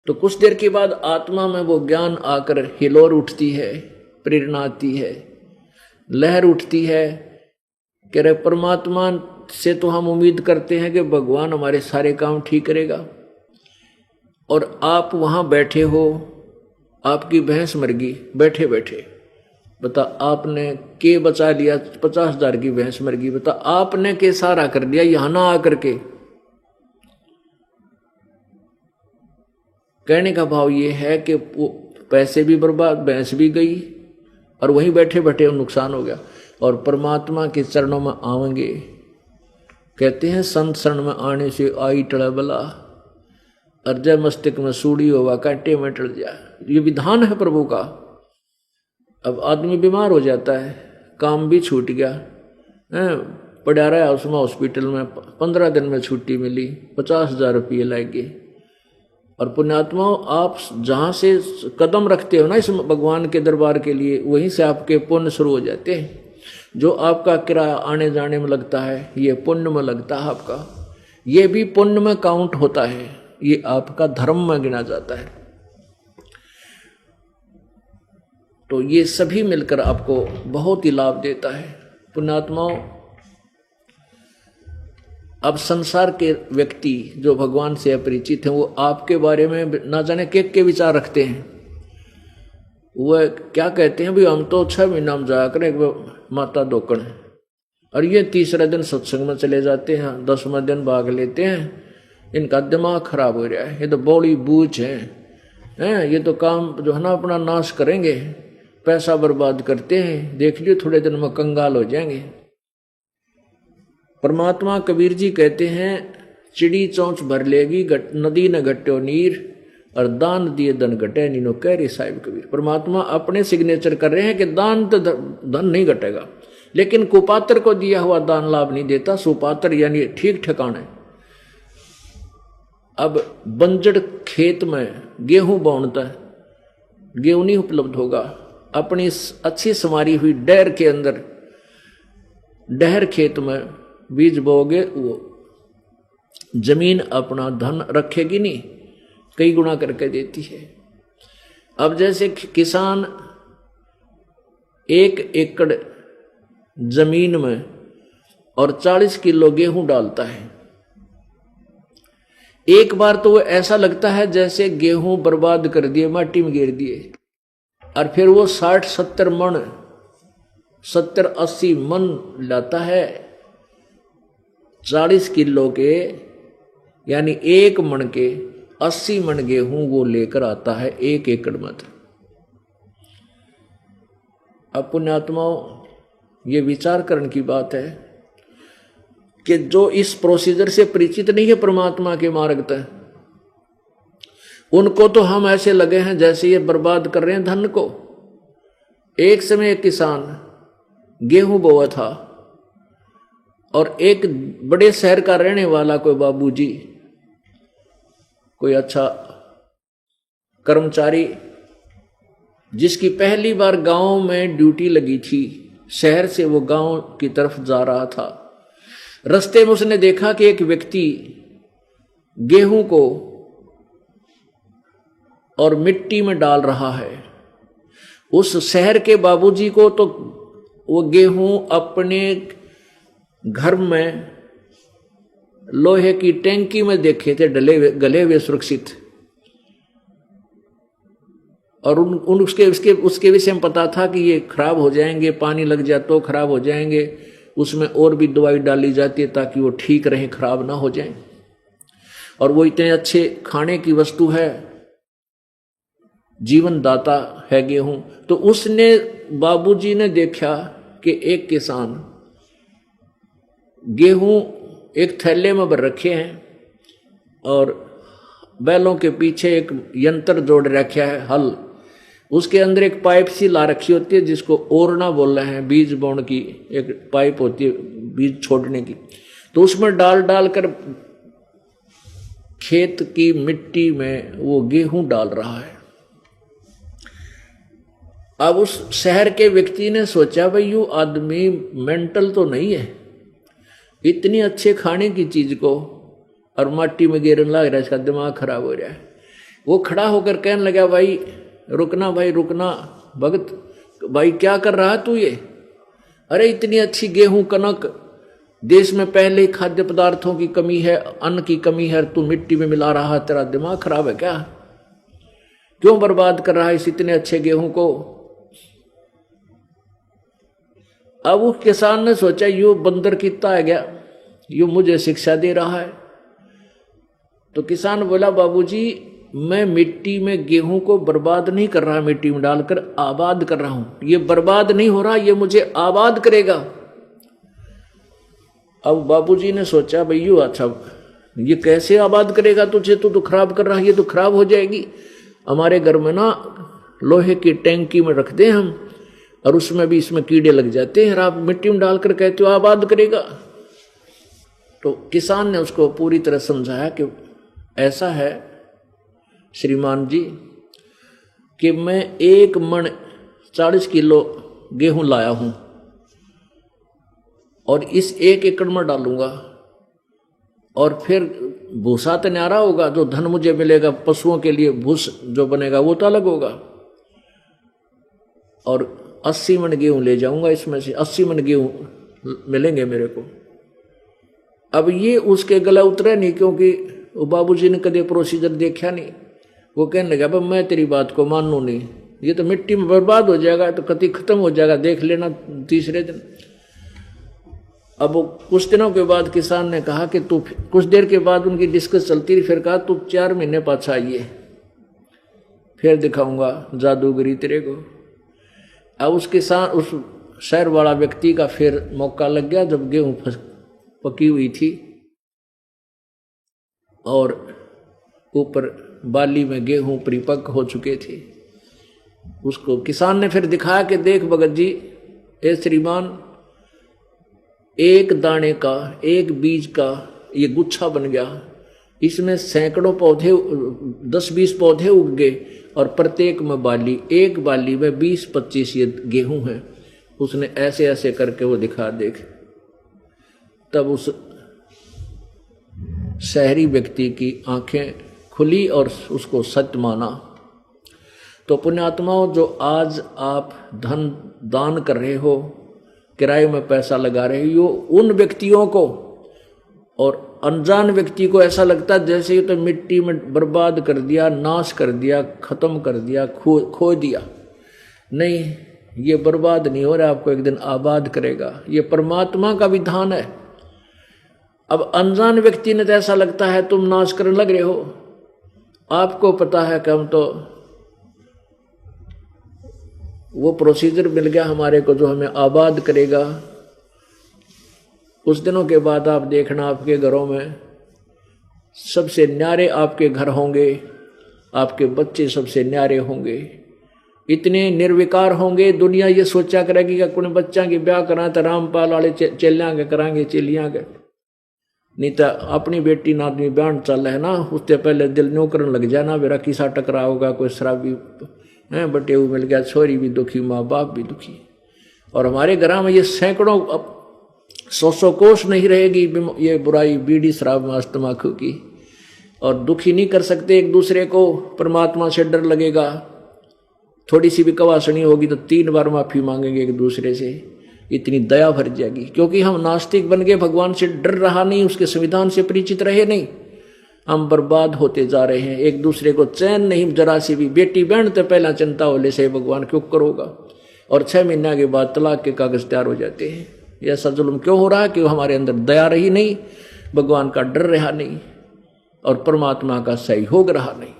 तो कुछ देर के बाद आत्मा में वो ज्ञान आकर हिलोर उठती है, प्रेरणा आती है, लहर उठती है कि रे परमात्मा से तो हम उम्मीद करते हैं कि भगवान हमारे सारे काम ठीक करेगा, और आप वहां बैठे हो, आपकी भैंस मर गई बैठे बैठे, बता आपने के बचा लिया, 50,000 की भैंस मर गई, बता आपने के सारा कर दिया यहां ना आकर के। कहने का भाव ये है कि पैसे भी बर्बाद, भैंस भी गई, और वहीं बैठे बैठे नुकसान हो गया। और परमात्मा के चरणों में आवेंगे, कहते हैं संत शरण में आने से आई टड़ा बला, अर्जय मस्तिष्क में सूड़ी होगा कांटे में टल जा। ये विधान है प्रभु का। अब आदमी बीमार हो जाता है, काम भी छूट गया, पड़ा रहा उसमें हॉस्पिटल में, 15 दिन में छुट्टी मिली, 50,000 रुपये लगे। और पुण्यात्माओं, आप जहाँ से कदम रखते हो ना इस भगवान के दरबार के लिए, वहीं से आपके पुण्य शुरू हो जाते हैं। जो आपका किराया आने जाने में लगता है, ये पुण्य में लगता है आपका, ये भी पुण्य में काउंट होता है, ये आपका धर्म में गिना जाता है। तो ये सभी मिलकर आपको बहुत ही लाभ देता है। पुण्यात्माओं, अब संसार के व्यक्ति जो भगवान से अपरिचित हैं, वो आपके बारे में ना जाने के विचार रखते हैं। वह क्या कहते हैं, भाई हम तो 6 महीना में जाया करें माता दोकड़, और ये 3रा दिन सत्संग में चले जाते हैं, 10वां दिन भाग लेते हैं, इनका दिमाग खराब हो रहा है, ये तो बौड़ी बूझ है, ये तो काम जो है ना अपना नाश करेंगे, पैसा बर्बाद करते हैं, देख लियो थोड़े दिन में कंगाल हो जाएंगे। परमात्मा कबीर जी कहते हैं, चिड़ी चौंच भर लेगी नदी न घट्यो नीर, और दान दिए धन घटे नीनो, कह रही साहिब कबीर। परमात्मा अपने सिग्नेचर कर रहे हैं कि दान तो धन नहीं घटेगा, लेकिन कुपात्र को दिया हुआ दान लाभ नहीं देता। सुपात्र यानी ठीक ठिकाने। अब बंजड़ खेत में गेहूं बोनता है, गेहूं नहीं उपलब्ध होगा। अपनी अच्छी संवारी हुई डहर के अंदर, डहर खेत में बीज बोगे, वो जमीन अपना धन रखेगी नहीं, कई गुना करके देती है। अब जैसे किसान 1 एकड़ जमीन में और 40 किलो गेहूं डालता है, एक बार तो वो ऐसा लगता है जैसे गेहूं बर्बाद कर दिए, माटी में गिर दिए, और फिर वो 60-70 मन, 70-80 मन लाता है 40 किलो के, यानी 1 मन के 80 मन गेहूं वो लेकर आता है 1 एकड़ में। अब पुण्यात्माओं, ये विचार करने की बात है कि जो इस प्रोसीजर से परिचित नहीं है परमात्मा के मार्ग तक, उनको तो हम ऐसे लगे हैं जैसे ये बर्बाद कर रहे हैं धन को। एक समय एक किसान गेहूं बोआ था, और एक बड़े शहर का रहने वाला कोई बाबूजी, कोई अच्छा कर्मचारी, जिसकी पहली बार गांव में ड्यूटी लगी थी, शहर से वो गांव की तरफ जा रहा था। रास्ते में उसने देखा कि एक व्यक्ति गेहूं को और मिट्टी में डाल रहा है। उस शहर के बाबूजी को तो वो गेहूं अपने घर में लोहे की टैंकी में देखे थे, गले हुए सुरक्षित, और उसके विषय में पता था कि ये खराब हो जाएंगे, पानी लग जाए तो खराब हो जाएंगे, उसमें और भी दवाई डाली जाती है ताकि वो ठीक रहे, खराब ना हो जाए। और वो इतने अच्छे खाने की वस्तु है, जीवन दाता है गेहूं। तो उसने, बाबूजी ने देखा कि एक किसान गेहूं एक थैले में भर रखे हैं, और बैलों के पीछे एक यंत्र जोड़ रखा है, हल, उसके अंदर एक पाइप सी ला रखी होती है जिसको ओरना बोल रहे हैं, बीज बोने की एक पाइप होती है बीज छोड़ने की। तो उसमें डाल कर खेत की मिट्टी में वो गेहूं डाल रहा है। अब उस शहर के व्यक्ति ने सोचा, भाई यू आदमी मेंटल तो नहीं है, इतनी अच्छे खाने की चीज को और माटी में गिरने लग रहा है, इसका दिमाग खराब हो रहा है। वो खड़ा होकर कहने लगा, भाई रुकना, भाई रुकना भगत, भाई क्या कर रहा है तू ये? अरे इतनी अच्छी गेहूं कनक, देश में पहले ही खाद्य पदार्थों की कमी है, अन्न की कमी है, तू मिट्टी में मिला रहा है, तेरा दिमाग खराब है क्या? क्यों बर्बाद कर रहा है इस इतने अच्छे गेहूं को? अब उस किसान ने सोचा, यू बंदर कितना आ गया, यू मुझे शिक्षा दे रहा है। तो किसान बोला, बाबूजी मैं मिट्टी में गेहूं को बर्बाद नहीं कर रहा, मिट्टी में डालकर आबाद कर रहा हूं। ये बर्बाद नहीं हो रहा, ये मुझे आबाद करेगा। अब बाबूजी ने सोचा, भैया अच्छा ये कैसे आबाद करेगा तुझे, तो खराब कर रहा है, ये तो खराब हो जाएगी। हमारे घर में ना लोहे की टैंकी में रखते हैं हम, और उसमें भी इसमें कीड़े लग जाते हैं, आप मिट्टी में डालकर कहते हो आबाद करेगा। तो किसान ने उसको पूरी तरह समझाया कि ऐसा है श्रीमान जी कि मैं 1 मन 40 किलो गेहूं लाया हूं और इस 1 एकड़ में डालूंगा, और फिर भूसा तो न्यारा होगा, जो धन मुझे मिलेगा पशुओं के लिए भूस जो बनेगा वो तो अलग होगा, और 80 मन गेहूं ले जाऊंगा, इसमें से 80 मन गेहूं मिलेंगे मेरे को। अब ये उसके गला उतरा नहीं, क्योंकि वो बाबूजी ने कभी प्रोसीजर देखा नहीं। वो कहने लगा, अब मैं तेरी बात को मानू नहीं, ये तो मिट्टी में बर्बाद हो जाएगा, तो कति खत्म हो जाएगा, देख लेना तीसरे दिन। अब कुछ दिनों के बाद किसान ने कहा कि तू, कुछ देर के बाद उनकी डिस्कस चलती रही, फिर कहा तू 4 महीने पाछा आइए, फिर दिखाऊंगा जादूगरी तेरे को। अब उस किसान, उस शहर वाला व्यक्ति का फिर मौका लग गया, जब गेहूं पकी हुई थी और ऊपर बाली में गेहूं परिपक्व हो चुके थे। उसको किसान ने फिर दिखाया कि देख भगत जी, ए श्रीमान, 1 दाने का, 1 बीज का ये गुच्छा बन गया, इसमें सैकड़ों पौधे, 10-20 पौधे उग गए, और प्रत्येक में बाली, 1 बाली में 20-25 ये गेहूं है। उसने ऐसे ऐसे करके वो दिखा, देख। तब उस शहरी व्यक्ति की आंखें खुली और उसको सत्य माना। तो पुण्यात्माओं, जो आज आप धन दान कर रहे हो, किराए में पैसा लगा रहे हो, उन व्यक्तियों को और अनजान व्यक्ति को ऐसा लगता है जैसे ये तो मिट्टी में बर्बाद कर दिया, नाश कर दिया, खत्म कर दिया, खो दिया। नहीं, ये बर्बाद नहीं हो रहा, आपको एक दिन आबाद करेगा। ये परमात्मा का विधान है। अब अनजान व्यक्ति ने तो ऐसा लगता है तुम नाश करने लग रहे हो, आपको पता है कि हम तो, वो प्रोसीजर मिल गया हमारे को जो हमें आबाद करेगा। कुछ दिनों के बाद आप देखना, आपके घरों में सबसे न्यारे आपके घर होंगे, आपके बच्चे सबसे न्यारे होंगे, इतने निर्विकार होंगे, दुनिया ये सोचा करेगी कि अपने बच्चा की ब्याह करा तो रामपाल वाले चेलियां के कराएंगे, चेलियां के, नहीं तो अपनी बेटी ना आदमी ब्याह चल है ना, उससे पहले दिल न्यू करने लग जाए ना, मेरा किसा टकरा होगा, कोई शराबी है, बटेऊ मिल गया, छोरी भी दुखी, माँ बाप भी दुखी। और हमारे घर में ये सैकड़ों, 100 कोस नहीं रहेगी ये बुराई, बीड़ी शराब मांस तम्बाकू की, और दुखी नहीं कर सकते एक दूसरे को। परमात्मा से डर लगेगा, थोड़ी सी भी कवासनी होगी तो 3 बार माफी मांगेंगे एक दूसरे से, इतनी दया भर जाएगी। क्योंकि हम नास्तिक बन गए, भगवान से डर रहा नहीं, उसके संविधान से परिचित रहे नहीं, हम बर्बाद होते जा रहे हैं। एक दूसरे को चैन नहीं जरा सी भी, बेटी बहन तो पहला चिंता हो ले से भगवान क्यों करोगा, और 6 महीने के बाद तलाक के कागज तैयार हो जाते हैं। यह ऐसा जुल्म क्यों हो रहा है? कि हमारे अंदर दया रही नहीं, भगवान का डर रहा नहीं, और परमात्मा का सहयोग रहा नहीं।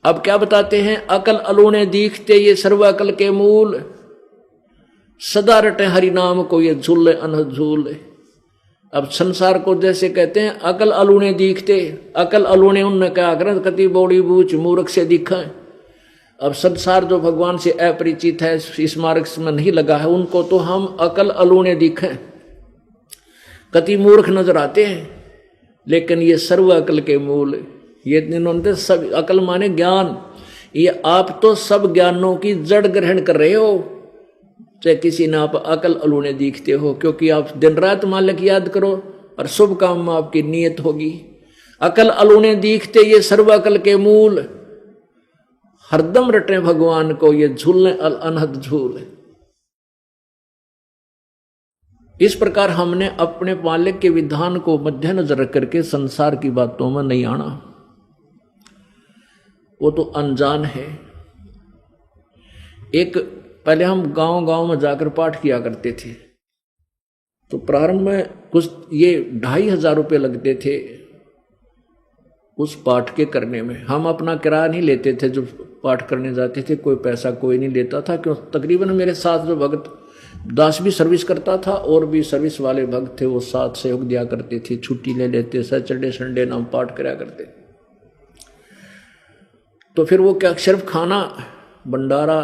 अब क्या बताते हैं, अकल अलूने दीखते ये सर्व अकल के मूल, सदा रटे हरि नाम को ये झूले अनहद झूले। अब संसार को जैसे कहते हैं अकल अलूने दीखते, अकल अलूने उनने क्या कर कति बौड़ी बूझ मूर्ख से दिखा। अब संसार जो भगवान से अपरिचित है, इस मार्ग में नहीं लगा है, उनको तो हम अकल अलूने दिखें, कति मूर्ख नजर आते हैं। लेकिन ये सर्व अकल के मूल, ये इन्होंने सब, अकल माने ज्ञान, ये आप तो सब ज्ञानों की जड़ ग्रहण कर रहे हो, चाहे किसी ने आप अकल अलूने दिखते हो, क्योंकि आप दिन रात मालिक याद करो और शुभ काम में आपकी नीयत होगी। अकल अलूने दीखते ये सर्व अकल के मूल, हरदम रटे भगवान को ये झूलने अनहद झूल। इस प्रकार हमने अपने मालिक के विधान को मद्देनजर रख करके संसार की बातों में नहीं आना, वो तो अनजान है। एक पहले हम गांव गांव में जाकर पाठ किया करते थे, तो प्रारंभ में कुछ ये 2,500 रुपये लगते थे उस पाठ के करने में। हम अपना किराया नहीं लेते थे, जो पाठ करने जाते थे कोई पैसा कोई नहीं लेता था, क्यों तकरीबन मेरे साथ जो भक्त दास भी सर्विस करता था और भी सर्विस वाले भक्त थे वो साथ सहयोग दिया करते थे, छुट्टी ले लेते, सैटरडे संडे नाम पाठ कराया करते। तो फिर वो क्या सिर्फ खाना भंडारा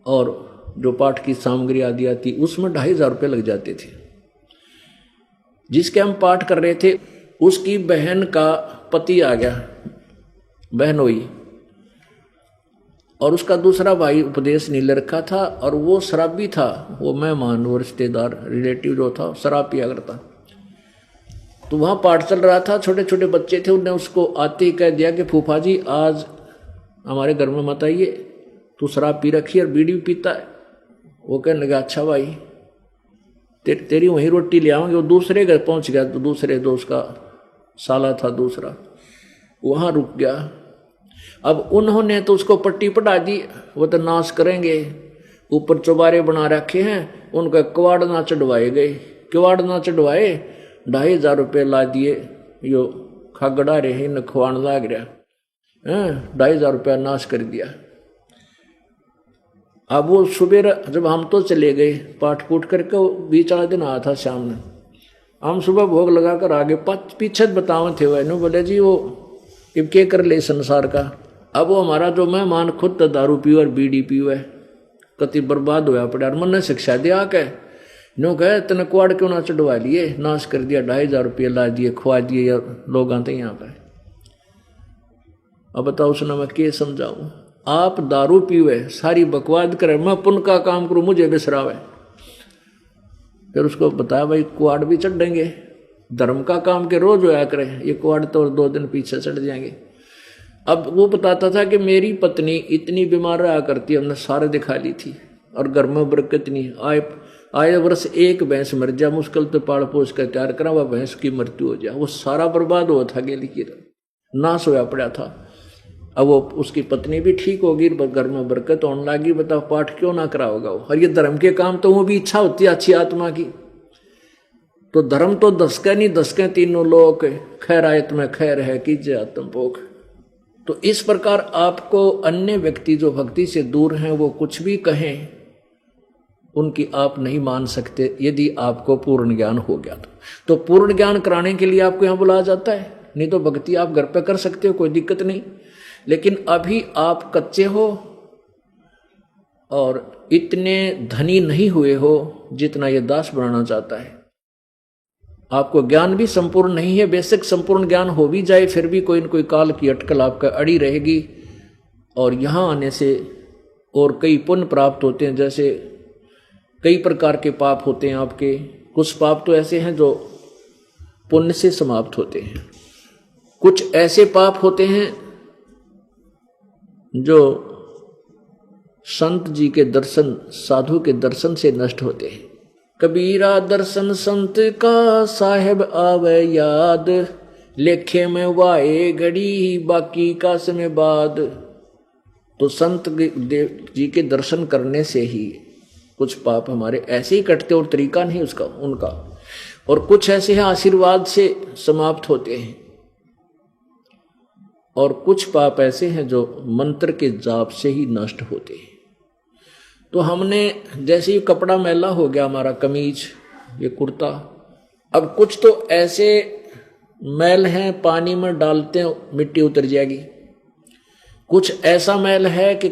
और जो पाठ की सामग्री आदि आती उसमें 2,500 रुपये लग जाते थे। जिसके हम पाठ कर रहे थे उसकी बहन का पति आ गया, बहन हुई, और उसका दूसरा भाई उपदेश नहीं ले रखा था और वो शराबी था, वो मेहमान वो रिश्तेदार रिलेटिव जो था शराब पिया करता। तो वहाँ पाठ चल रहा था, छोटे छोटे बच्चे थे, उन्होंने उसको आते ही कह दिया कि फूफा जी आज हमारे घर में मत आइए, तू शराब पी रखी और बीड़ी भी पीता है। वो कहने लगा अच्छा भाई तेरी वहीं रोटी ले आऊँगे। वो दूसरे घर पहुँच गया, तो दूसरे दोस्त का साला था दूसरा, वहाँ रुक गया। अब उन्होंने तो उसको पट्टी पढ़ा दी, वो तो नाश करेंगे, ऊपर चौबारे बना रखे हैं, उनका किवाड़ ना चढ़वाए गए, किवाड़ ना चढ़वाए 2,500 रुपये ला दिए, यो खागड़ा रहे न खुआन लाग रहा, 2,500 रुपया नाश कर दिया। अब वो सुबह जब हम तो चले गए पाठ पूठ करके, 20 वाला दिन आया था शाम में, हम सुबह भोग लगा कर आगे पीछे बतावे थे वह बोले जी वो इब के कर ले संसार का। अब वो हमारा जो मेहमान खुद तो दारू पीओ और बीड़ी पीओ है, कति बर्बाद होया पड़ा, और मन ने शिक्षा दिया कह नो कहे तने कुआड़ क्यों ना चढ़वा लिए, नाश कर दिया, 2,500 रुपये ला दिए, खुआ दिए या लोग आते यहाँ पर। अब बताओ उसने मैं क्या समझाऊं, आप दारू पीवे सारी बकवाद करे, मैं पुण्य का काम करूं मुझे बिसरावे। फिर उसको बताया भाई कुआड़ भी चढ़ देंगे, धर्म का काम के रोज होया करे, ये कुआड़ तो 2 दिन पीछे चढ़ जाएंगे। अब वो बताता था कि मेरी पत्नी इतनी बीमार रहा करती, हमने सारे दिखा ली थी और घर में बरकत नहीं, आए वर्ष एक भैंस मर जा, मुश्किल तो पाल पोस कर तैयार करा, वह भैंस की मृत्यु हो जाए, वो सारा बर्बाद हुआ था, गेली की नाश होया पड़ा था। अब वो उसकी पत्नी भी ठीक होगी, घर में बरकत होने लगी, बताओ पाठ क्यों ना करा होगा वो। और ये धर्म के काम तो वो भी इच्छा होती है अच्छी आत्मा की, तो धर्म तो दसके नहीं दसके तीनों लोग, खैर आयत में खैर है कीजिए आत्म भोग। तो इस प्रकार आपको अन्य व्यक्ति जो भक्ति से दूर हैं वो कुछ भी कहें, उनकी आप नहीं मान सकते यदि आपको पूर्ण ज्ञान हो गया तो पूर्ण ज्ञान कराने के लिए आपको यहाँ बुलाया जाता है, नहीं तो भक्ति आप घर पे कर सकते हो, कोई दिक्कत नहीं। लेकिन अभी आप कच्चे हो और इतने धनी नहीं हुए हो जितना ये दास बनाना चाहता है। आपको ज्ञान भी संपूर्ण नहीं है, बेसिक संपूर्ण ज्ञान हो भी जाए फिर भी कोई न कोई काल की अटकल आपका अड़ी रहेगी। और यहाँ आने से और कई पुण्य प्राप्त होते हैं, जैसे कई प्रकार के पाप होते हैं आपके, कुछ पाप तो ऐसे हैं जो पुण्य से समाप्त होते हैं, कुछ ऐसे पाप होते हैं जो संत जी के दर्शन साधु के दर्शन से नष्ट होते हैं। कबीरा दर्शन संत का साहेब आवे याद, लेखे में वाए घड़ी बाकी का समय बाद। तो संत जी के दर्शन करने से ही कुछ पाप हमारे ऐसे ही कटते और तरीका नहीं उसका उनका, और कुछ ऐसे हैं आशीर्वाद से समाप्त होते हैं, और कुछ पाप ऐसे हैं जो मंत्र के जाप से ही नष्ट होते हैं। तो हमने जैसे ही कपड़ा मैला हो गया हमारा, कमीज ये कुर्ता, अब कुछ तो ऐसे मैल हैं पानी में डालते हैं मिट्टी उतर जाएगी, कुछ ऐसा मैल है कि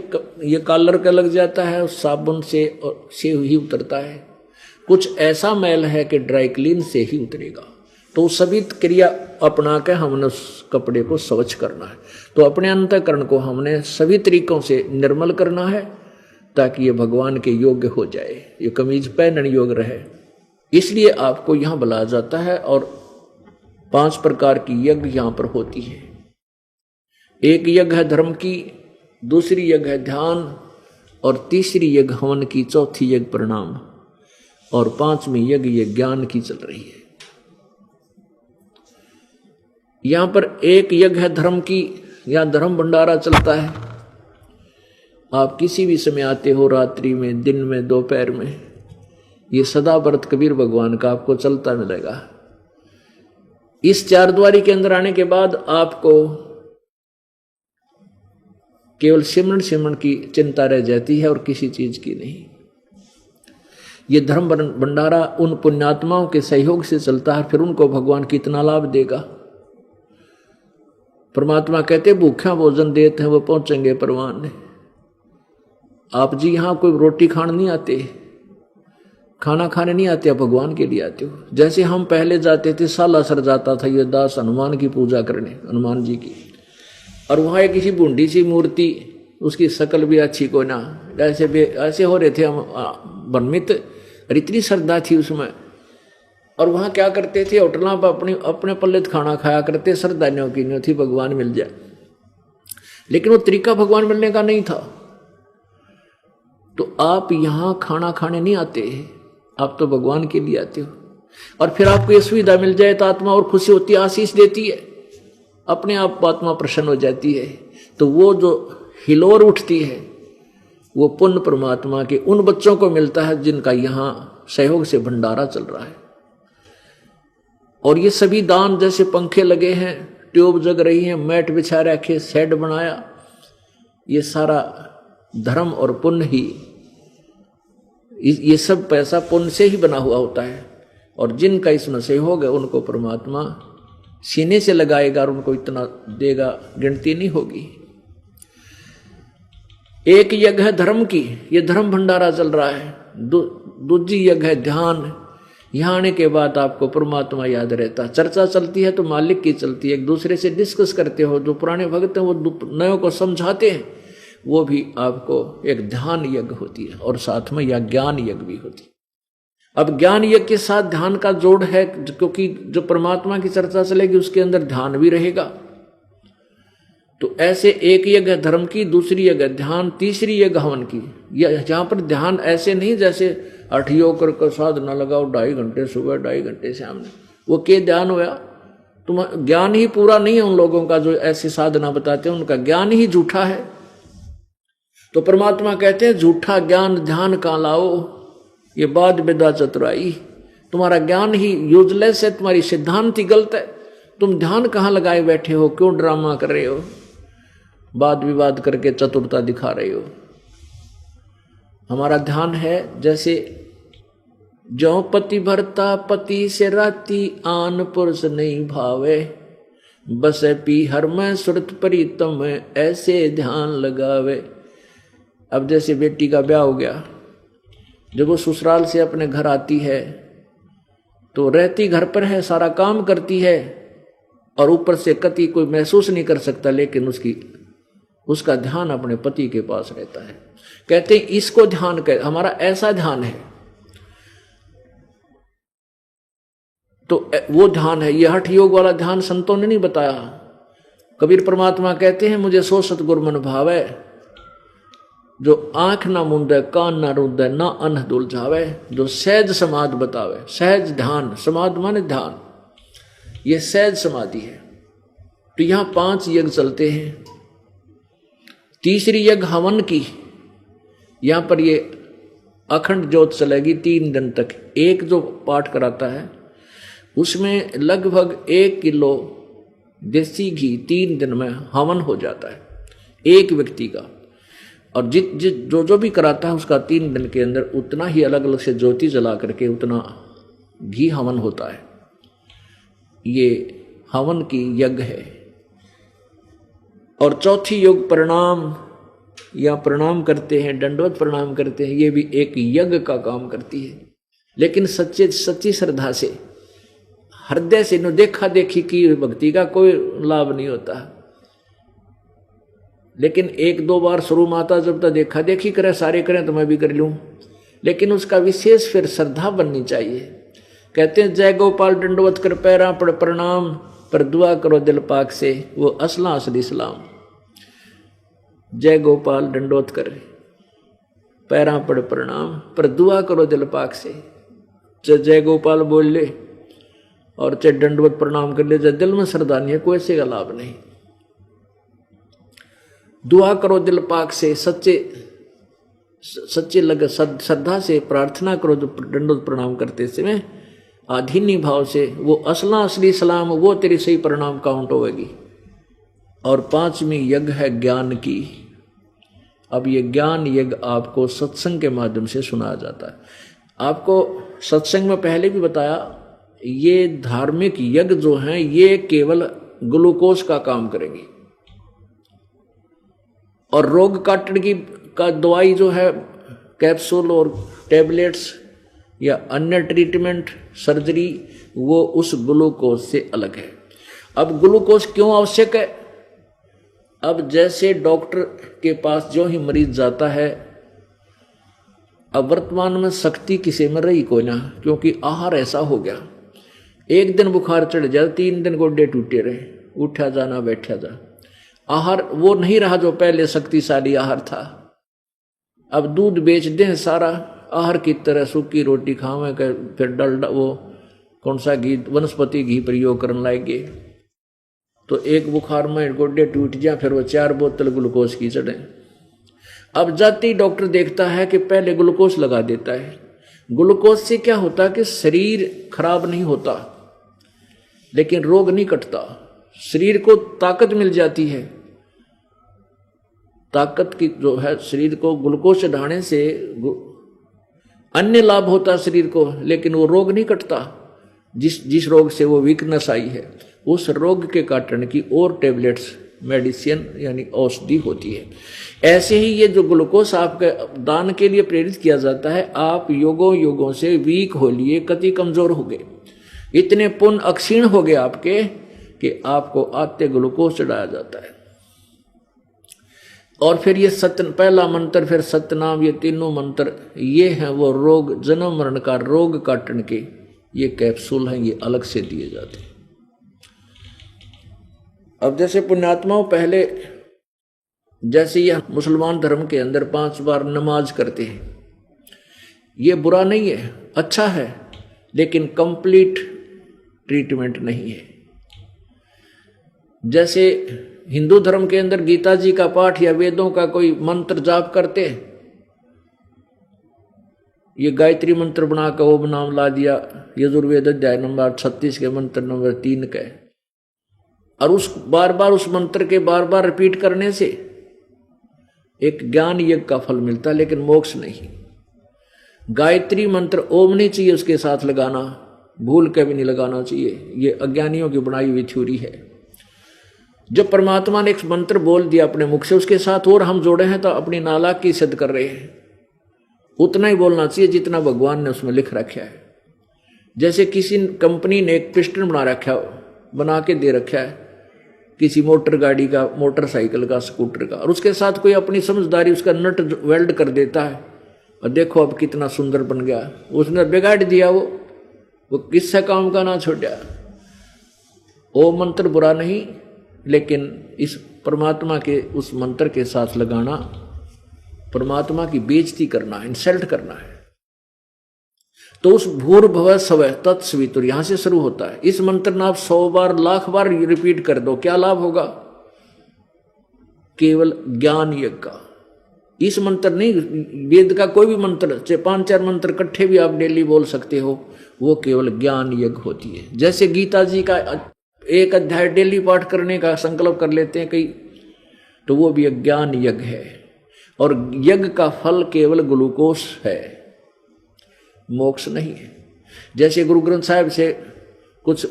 ये कॉलर का लग जाता है साबुन से ही उतरता है, कुछ ऐसा मैल है कि ड्राई क्लीन से ही उतरेगा। तो सभी क्रिया अपना के हमने उस कपड़े को स्वच्छ करना है। तो अपने अंतःकरण को हमने सभी तरीकों से निर्मल करना है ताकि ये भगवान के योग्य हो जाए, ये कमीज पहनने योग्य रहे। इसलिए आपको यहाँ बुलाया जाता है और 5 प्रकार की यज्ञ यहां पर होती है। एक यज्ञ है धर्म की, दूसरी यज्ञ है ध्यान, और तीसरी यज्ञ हवन की, चौथी यज्ञ प्रणाम, और 5वीं यज्ञ ये ज्ञान की चल रही है। यहां पर एक यज्ञ है धर्म की, यहां धर्म भंडारा चलता है। आप किसी भी समय आते हो, रात्रि में, दिन में, दोपहर में, ये सदा व्रत कबीर भगवान का आपको चलता मिलेगा। इस चारद्वारी के अंदर आने के बाद आपको केवल सिमरन सिमरन की चिंता रह जाती है और किसी चीज की नहीं। ये धर्म भंडारा उन पुण्यात्माओं के सहयोग से चलता है, फिर उनको भगवान कितना लाभ देगा। परमात्मा कहते भूखा भोजन देते हैं वो पहुंचेंगे परवान। आप जी यहां कोई रोटी खाने नहीं आते, खाना खाने नहीं आते, आप भगवान के लिए आते हो। जैसे हम पहले जाते थे, सालासर जाता था ये दास हनुमान की पूजा करने, हनुमान जी की, और वहां एक किसी बूंदी सी मूर्ति, उसकी शकल भी अच्छी को ना, ऐसे हो रहे थे हम भ्रमित, और इतनी श्रद्धा थी उसमें। और वहां क्या करते थे, होटलों पर अपने पल्ले खाना खाया करते, श्रद्धा न्यों की न्यों थी भगवान मिल जाए, लेकिन वो तरीका भगवान मिलने का नहीं था। तो आप यहां खाना खाने नहीं आते, आप तो भगवान के लिए आते हो। और फिर आपको ये सुविधा मिल जाए तो आत्मा और खुशी होती है, आशीष देती है, अपने आप आत्मा प्रसन्न हो जाती है। तो वो जो हिलोर उठती है वो पुण्य परमात्मा के उन बच्चों को मिलता है जिनका यहां सहयोग से भंडारा चल रहा है। और ये सभी दान, जैसे पंखे लगे हैं, ट्यूब जग रही है, मैट बिछा रखे, शेड बनाया, ये सारा धर्म और पुण्य ही, ये सब पैसा पुण्य से ही बना हुआ होता है। और जिनका इसमें सहयोग है उनको परमात्मा सीने से लगाएगा और उनको इतना देगा, गिनती नहीं होगी। एक यज्ञ है धर्म की, ये धर्म भंडारा चल रहा है। दूसरी यज्ञ है ध्यान। यहां आने के बाद आपको परमात्मा याद रहता है। चर्चा चलती है तो मालिक की चलती है, एक दूसरे से डिस्कस करते हो। जो पुराने भक्त हैं वो नयों को समझाते हैं, वो भी आपको एक ध्यान यज्ञ होती है, और साथ में यह ज्ञान यज्ञ भी होती है। अब ज्ञान यज्ञ के साथ ध्यान का जोड़ है, क्योंकि जो परमात्मा की चर्चा चलेगी उसके अंदर ध्यान भी रहेगा। तो ऐसे एक यज्ञ धर्म की, दूसरी यज्ञ ध्यान, तीसरी यज्ञ हवन की। जहां पर ध्यान ऐसे नहीं जैसे 8 योग कर साधना लगाओ 2.5 घंटे सुबह 2.5 घंटे शाम में, वो के ध्यान होया। तुम ज्ञान ही पूरा नहीं है उन लोगों का जो ऐसी साधना बताते हैं, उनका ज्ञान ही झूठा है। तो परमात्मा कहते हैं झूठा ज्ञान ध्यान कहां लाओ, ये बात विद्या चतुराई। तुम्हारा ज्ञान ही यूजलेस है, तुम्हारी सिद्धांत ही गलत है। तुम ध्यान कहां लगाए बैठे हो, क्यों ड्रामा कर रहे हो, वाद विवाद करके चतुरता दिखा रहे हो। हमारा ध्यान है जैसे जो पति भरता पति से राती, आन पुरुष नहीं भावे, बस पी हर में सुरत प्रीतम, ऐसे ध्यान लगावे। अब जैसे बेटी का ब्याह हो गया, जब वो ससुराल से अपने घर आती है तो रहती घर पर है, सारा काम करती है, और ऊपर से कति कोई महसूस नहीं कर सकता, लेकिन उसका ध्यान अपने पति के पास रहता है। कहते हैं इसको ध्यान कर, हमारा ऐसा ध्यान है। तो वो ध्यान है, यह हठ योग वाला ध्यान संतों ने नहीं बताया। कबीर परमात्मा कहते हैं मुझे सो सतगुर मन भावे, जो आंख ना मूंदे कान ना रूदे ना अन्न दुल जावे, जो सहज समाधि बतावे। सहज ध्यान, समाधि माने ध्यान, ये सहज समाधि है। तो यहां 5 यज्ञ चलते हैं। तीसरी यज्ञ हवन की, यहां पर ये अखंड ज्योत चलेगी 3 दिन तक। एक जो पाठ कराता है उसमें लगभग 1 किलो देसी घी 3 दिन में हवन हो जाता है एक व्यक्ति का। और जो भी कराता है उसका 3 दिन के अंदर उतना ही अलग अलग से ज्योति जला करके उतना घी हवन होता है। ये हवन की यज्ञ है। और चौथी योग प्रणाम, या प्रणाम करते हैं, दंडवत प्रणाम करते हैं, ये भी एक यज्ञ का काम करती है। लेकिन सच्ची श्रद्धा से, हृदय से न देखा देखी की भक्ति का कोई लाभ नहीं होता। लेकिन 1-2 बार शुरू माता जब तक देखा देखी करे, सारे करें तो मैं भी कर लूं, लेकिन उसका विशेष फिर श्रद्धा बननी चाहिए। कहते हैं जय गोपाल दंडवत कर पैरा पड़ प्रणाम, पर दुआ करो दिल पाक से, वो असला असली सलाम। जय गोपाल दंडवत कर पैरा पड़ प्रणाम, पर दुआ करो दिल पाक से। जय गोपाल बोल ले और चाहे दंडवत प्रणाम कर ले, जब दिल में श्रद्धा नहीं है कोई ऐसे का लाभ नहीं। दुआ करो दिल पाक से, सच्चे लगे श्रद्धा से प्रार्थना करो जो दंडवत प्रणाम करते समय आधीनी भाव से, वो असला असली सलाम, वो तेरी सही प्रणाम काउंट होगी। और पांचवी यज्ञ है ज्ञान की। अब ये ज्ञान यज्ञ आपको सत्संग के माध्यम से सुनाया जाता है। आपको सत्संग में पहले भी बताया, ये धार्मिक यज्ञ जो हैं ये केवल ग्लूकोज का काम करेंगे, और रोग काटने की का दवाई जो है कैप्सूल और टैबलेट्स या अन्य ट्रीटमेंट सर्जरी, वो उस ग्लूकोज से अलग है। अब ग्लूकोज क्यों आवश्यक है? अब जैसे डॉक्टर के पास जो ही मरीज जाता है, अब वर्तमान में शक्ति किसी में रही कोई ना, क्योंकि आहार ऐसा हो गया, एक दिन बुखार चढ़ जाए 3 दिन गोडे टूटे रहे, उठा जाना बैठा जा। आहार वो नहीं रहा जो पहले शक्तिशाली आहार था। अब दूध बेच दें सारा आहार की तरह, सूखी रोटी खावें कर, फिर डलडा वो कौन सा घी, वनस्पति घी प्रयोग करने लाएंगे, तो एक बुखार में गोडे टूट जाए, फिर वो 4 बोतल ग्लूकोज की चढ़े। अब जाते ही डॉक्टर देखता है कि पहले ग्लूकोज लगा देता है। ग्लूकोज से क्या होता है कि शरीर खराब नहीं होता, लेकिन रोग नहीं कटता, शरीर को ताकत मिल जाती है। ताकत की जो है शरीर को ग्लूकोज चढ़ाने से अन्य लाभ होता है शरीर को, लेकिन वो रोग नहीं कटता। जिस रोग से वो वीकनेस आई है, उस रोग के काटने की और टेबलेट्स मेडिसिन यानी औषधि होती है। ऐसे ही ये जो ग्लूकोज आपके दान के लिए प्रेरित किया जाता है, आप युगों से वीक हो लिए, कति कमजोर हो गए, इतने पुण्य अक्षीण हो गए आपके कि आपको आते ग्लूकोज चढ़ाया जाता है। और फिर ये सत्य पहला मंत्र, फिर सत्यनाम, ये तीनों मंत्र ये हैं वो रोग जन्म मरण का रोग काटने के ये कैप्सूल हैं, ये अलग से दिए जाते हैं। अब जैसे पुण्यात्माओं पहले जैसे ये मुसलमान धर्म के अंदर 5 बार नमाज करते हैं, ये बुरा नहीं है, अच्छा है, लेकिन कंप्लीट ट्रीटमेंट नहीं है। जैसे हिंदू धर्म के अंदर गीता जी का पाठ या वेदों का कोई मंत्र जाप करते, ये गायत्री मंत्र बनाकर ओम नाम ला दिया, यजुर्वेद अध्याय नंबर 36 के मंत्र नंबर 3 का, और उस बार बार उस मंत्र के बार बार रिपीट करने से एक ज्ञान यज्ञ का फल मिलता है, लेकिन मोक्ष नहीं। गायत्री मंत्र ओम नहीं चाहिए उसके साथ लगाना, भूल के भी नहीं लगाना चाहिए, ये अज्ञानियों की बनाई हुई थ्योरी है। जब परमात्मा ने एक मंत्र बोल दिया अपने मुख से, उसके साथ और हम जोड़े हैं तो अपनी नालायकी सिद्ध कर रहे हैं। उतना ही बोलना चाहिए जितना भगवान ने उसमें लिख रखा है। जैसे किसी कंपनी ने एक पिस्टन बना के दे रखा है किसी मोटर गाड़ी का, मोटरसाइकिल का, स्कूटर का, और उसके साथ कोई अपनी समझदारी उसका नट वेल्ड कर देता है, और देखो अब कितना सुंदर बन गया। उसने बिगाड़ दिया, वो किससे काम का ना छोड़ा। वो मंत्र बुरा नहीं, लेकिन इस परमात्मा के उस मंत्र के साथ लगाना परमात्मा की बेइज्जती करना, इंसल्ट करना है। तो उस भूर्भुवः स्वः तत्सवितुर् यहां से शुरू होता है। इस मंत्र ने आप 100 बार, लाख बार रिपीट कर दो, क्या लाभ होगा? केवल ज्ञान यज्ञ का। इस मंत्र नहीं, वेद का कोई भी मंत्र, चाहे 5-4 मंत्र इकट्ठे भी आप डेली बोल सकते हो, वो केवल ज्ञान यज्ञ होती है। जैसे गीता जी का 1 अध्याय डेली पाठ करने का संकल्प कर लेते हैं कई, तो वो भी एक ज्ञान यज्ञ है। और यज्ञ का फल केवल ग्लूकोज है, मोक्ष नहीं है। जैसे गुरु ग्रंथ साहिब से कुछ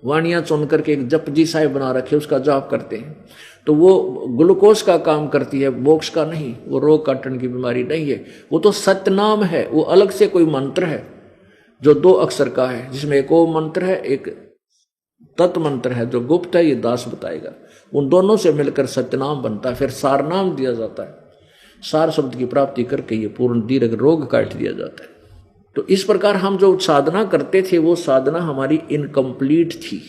वाणियां चुन करके एक जपजी साहिब बना रखे, उसका जाप करते हैं, तो वो ग्लूकोज का काम करती है, मोक्ष का नहीं। वो रोग काटने की बीमारी नहीं है, वो तो सतनाम है। वो अलग से कोई मंत्र है जो 2 अक्षर का है, जिसमें एक ओम मंत्र है, एक तत् मंत्र है जो गुप्त है, ये दास बताएगा। उन दोनों से मिलकर सत्यनाम बनता है, फिर सार नाम दिया जाता है। सार शब्द की प्राप्ति करके ये पूर्ण दीर्घ रोग काट दिया जाता है। तो इस प्रकार हम जो साधना करते थे वो साधना हमारी इनकम्प्लीट थी।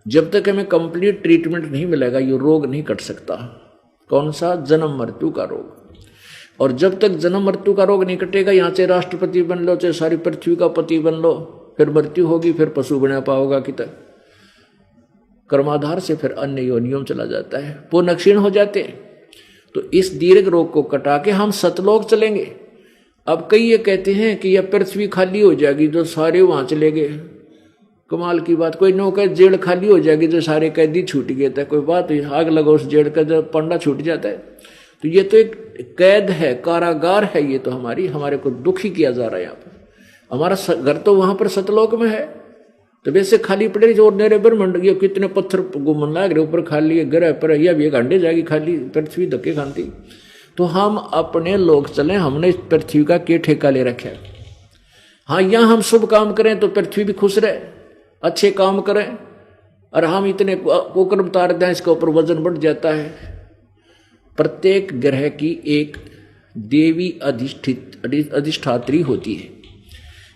जब तक हमें कंप्लीट ट्रीटमेंट नहीं मिलेगा ये रोग नहीं कट सकता। कौन सा? जन्म मृत्यु का रोग। और जब तक जन्म मृत्यु का रोग नहीं कटेगा, यहाँ से राष्ट्रपति बन लो, चाहे सारी पृथ्वी का पति बन लो, फिर मृत्यु होगी, फिर पशु बना पाओगा कि तक कर्माधार से फिर अन्य योनियों में चला जाता है, पुण्य क्षीण हो जाते हैं। तो इस दीर्घ रोग को कटा के हम सतलोक चलेंगे। अब कई ये कहते हैं कि यह पृथ्वी खाली हो जाएगी जो सारे वहां चले गए। कमाल की बात, कोई नौका जेल खाली हो जाएगी जो सारे कैदी छूट गए था, कोई बात आग लगो उस जेल का, जब पंडा छूट जाता है। तो ये तो एक कैद है, कारागार है, ये तो हमारे को दुखी किया जा रहा है। यहाँ पर हमारा घर तो वहां पर सतलोक में है, तो वैसे खाली पड़े जो मेरे ब्रह्मंड, ये कितने पत्थर घूमन लाग रहे ऊपर खाली ग्रह पर, यह भी एक अंडे जाएगी खाली पृथ्वी धक्के खाती। तो हम अपने लोग चले, हमने इस पृथ्वी का क्या ठेका ले रखा है। हाँ, यहाँ हम शुभ काम करें तो पृथ्वी भी खुश रहे, अच्छे काम करें, और हम इतने कुकर्म तार दें इसके ऊपर वजन बढ़ जाता है। प्रत्येक ग्रह की एक देवी अधिष्ठात्री होती है।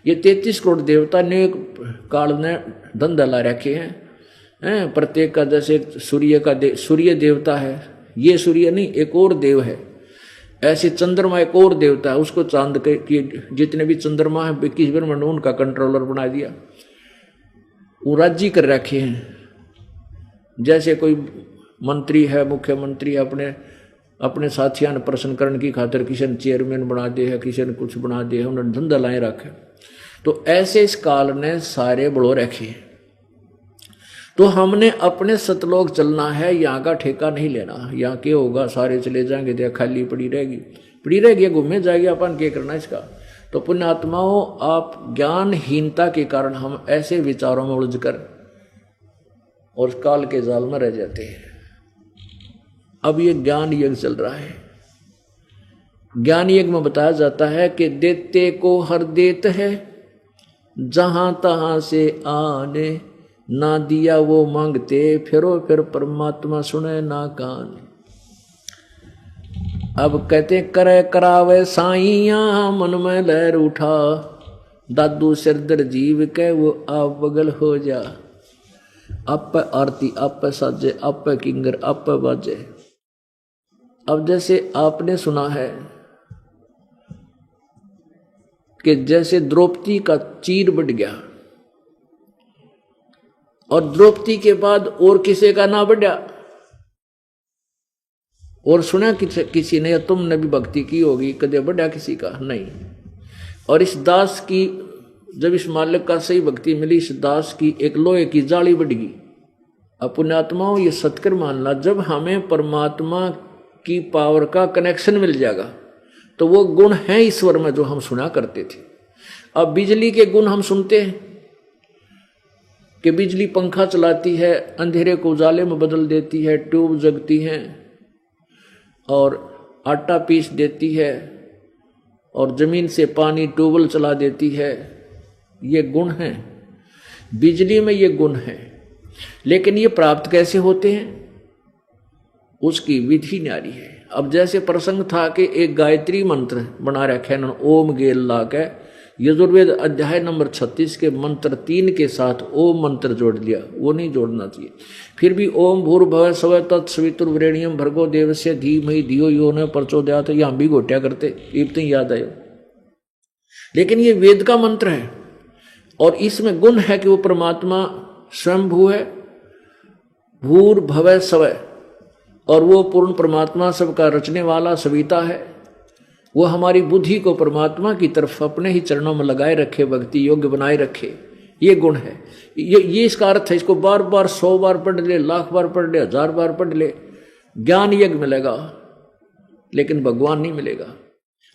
ये 33 करोड़ देवता ने काल ने धंधा ला रखे हैं। प्रत्येक का जैसे सूर्य का सूर्य देवता है, ये सूर्य नहीं एक और देव है। ऐसे चंद्रमा एक और देवता है, उसको चांद के जितने भी चंद्रमा है 21 ब्रह्मांड उनका कंट्रोलर बना दिया, वो राज्य कर रखे हैं। जैसे कोई मंत्री है, मुख्यमंत्री अपने साथियों ने प्रश्न करने की खातिर किसी ने चेयरमैन बना दे है, किसी ने कुछ बना दे है, उन्होंने धंधा लाए रखे। तो ऐसे इस काल ने सारे बढ़ो रखे। तो हमने अपने सतलोक चलना है, यहाँ का ठेका नहीं लेना। यहाँ क्या होगा, सारे चले जाएंगे तो खाली पड़ी रहेगी, घूमे जाएगी, अपन क्या करना इसका। तो पुण्यात्माओं, आप ज्ञानहीनता के कारण हम ऐसे विचारों में उलझकर और काल के जाल में रह जाते हैं। अब ये ज्ञान यज्ञ चल रहा है। ज्ञान यज्ञ में बताया जाता है कि देते को हर देत है, जहां तहां से आने, ना दिया वो मांगते, फिरो फिर परमात्मा सुने ना कान। अब कहते करे करावे साइया, मन में लहर उठा, दादू सिरदर जीव के वो आप बगल हो जा। आप आरती, आप साजे, आप किंगर, आप बाजे। अब जैसे आपने सुना है कि जैसे द्रौपदी का चीर बढ़ गया और द्रौपदी के बाद और किसी का ना बढ़ा, और सुना किसी ने या तुमने भी भक्ति की होगी, कदे बढ़ा किसी का नहीं। और इस दास की जब इस मालिक का सही भक्ति मिली, इस दास की एक लोहे की जाली बढ़ गई। अब पुण्यात्माओं, ये सत्कर मानना, जब हमें परमात्मा की पावर का कनेक्शन मिल जाएगा तो वो गुण है ईश्वर में जो हम सुना करते थे। अब बिजली के गुण हम सुनते हैं कि बिजली पंखा चलाती है, अंधेरे को उजाले में बदल देती है, ट्यूब जगती हैं और आटा पीस देती है और जमीन से पानी ट्यूबवेल चला देती है। ये गुण हैं, बिजली में ये गुण हैं। लेकिन ये प्राप्त कैसे होते हैं, उसकी विधि न्यारी है। अब जैसे प्रसंग था कि एक गायत्री मंत्र बना रखे न, ओम गेल ला के यजुर्वेद अध्याय नंबर 36 के मंत्र 3 के साथ ओम मंत्र जोड़ लिया, वो नहीं जोड़ना चाहिए। फिर भी ओम भूर्भुवः स्वः तत्सवितुर्वरेण्यं भर्गो देवस्य धीमहि धियो यो न प्रचोदयात्, यहाँ भी घोटिया करते, इतने याद आयो। लेकिन ये वेद का मंत्र है और इसमें गुण है कि वो परमात्मा स्वयंभू है, भूर्भुवः स्वः, और वो पूर्ण परमात्मा सबका रचने वाला सविता है। वो हमारी बुद्धि को परमात्मा की तरफ अपने ही चरणों में लगाए रखे, भक्ति योग्य बनाए रखे, ये गुण है। ये इसका अर्थ है। इसको बार बार 100 बार पढ़ ले, लाख बार पढ़ ले, 1000 बार पढ़ ले, ज्ञान यज्ञ मिलेगा लेकिन भगवान नहीं मिलेगा।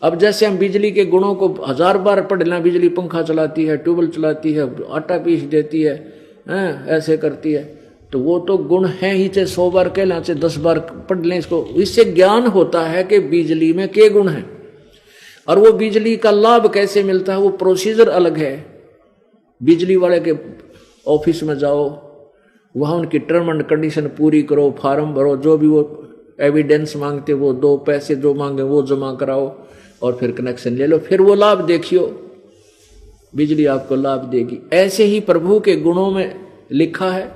अब जैसे हम बिजली के गुणों को 1000 बार पढ़ लें, बिजली पंखा चलाती है, ट्यूबवेल चलाती है, आटा पीस देती है, ऐसे करती है, तो वो तो गुण है ही। चाहे 100 बार कह लें, चाहे 10 बार पढ़ लें इसको, इससे ज्ञान होता है कि बिजली में क्या गुण है और वो बिजली का लाभ कैसे मिलता है। वो प्रोसीजर अलग है। बिजली वाले के ऑफिस में जाओ, वहाँ उनकी टर्म एंड कंडीशन पूरी करो, फार्म भरो, जो भी वो एविडेंस मांगते वो दो, पैसे जो मांगे वो जमा कराओ और फिर कनेक्शन ले लो, फिर वो लाभ देखियो। बिजली आपको लाभ देगी। ऐसे ही प्रभु के गुणों में लिखा है,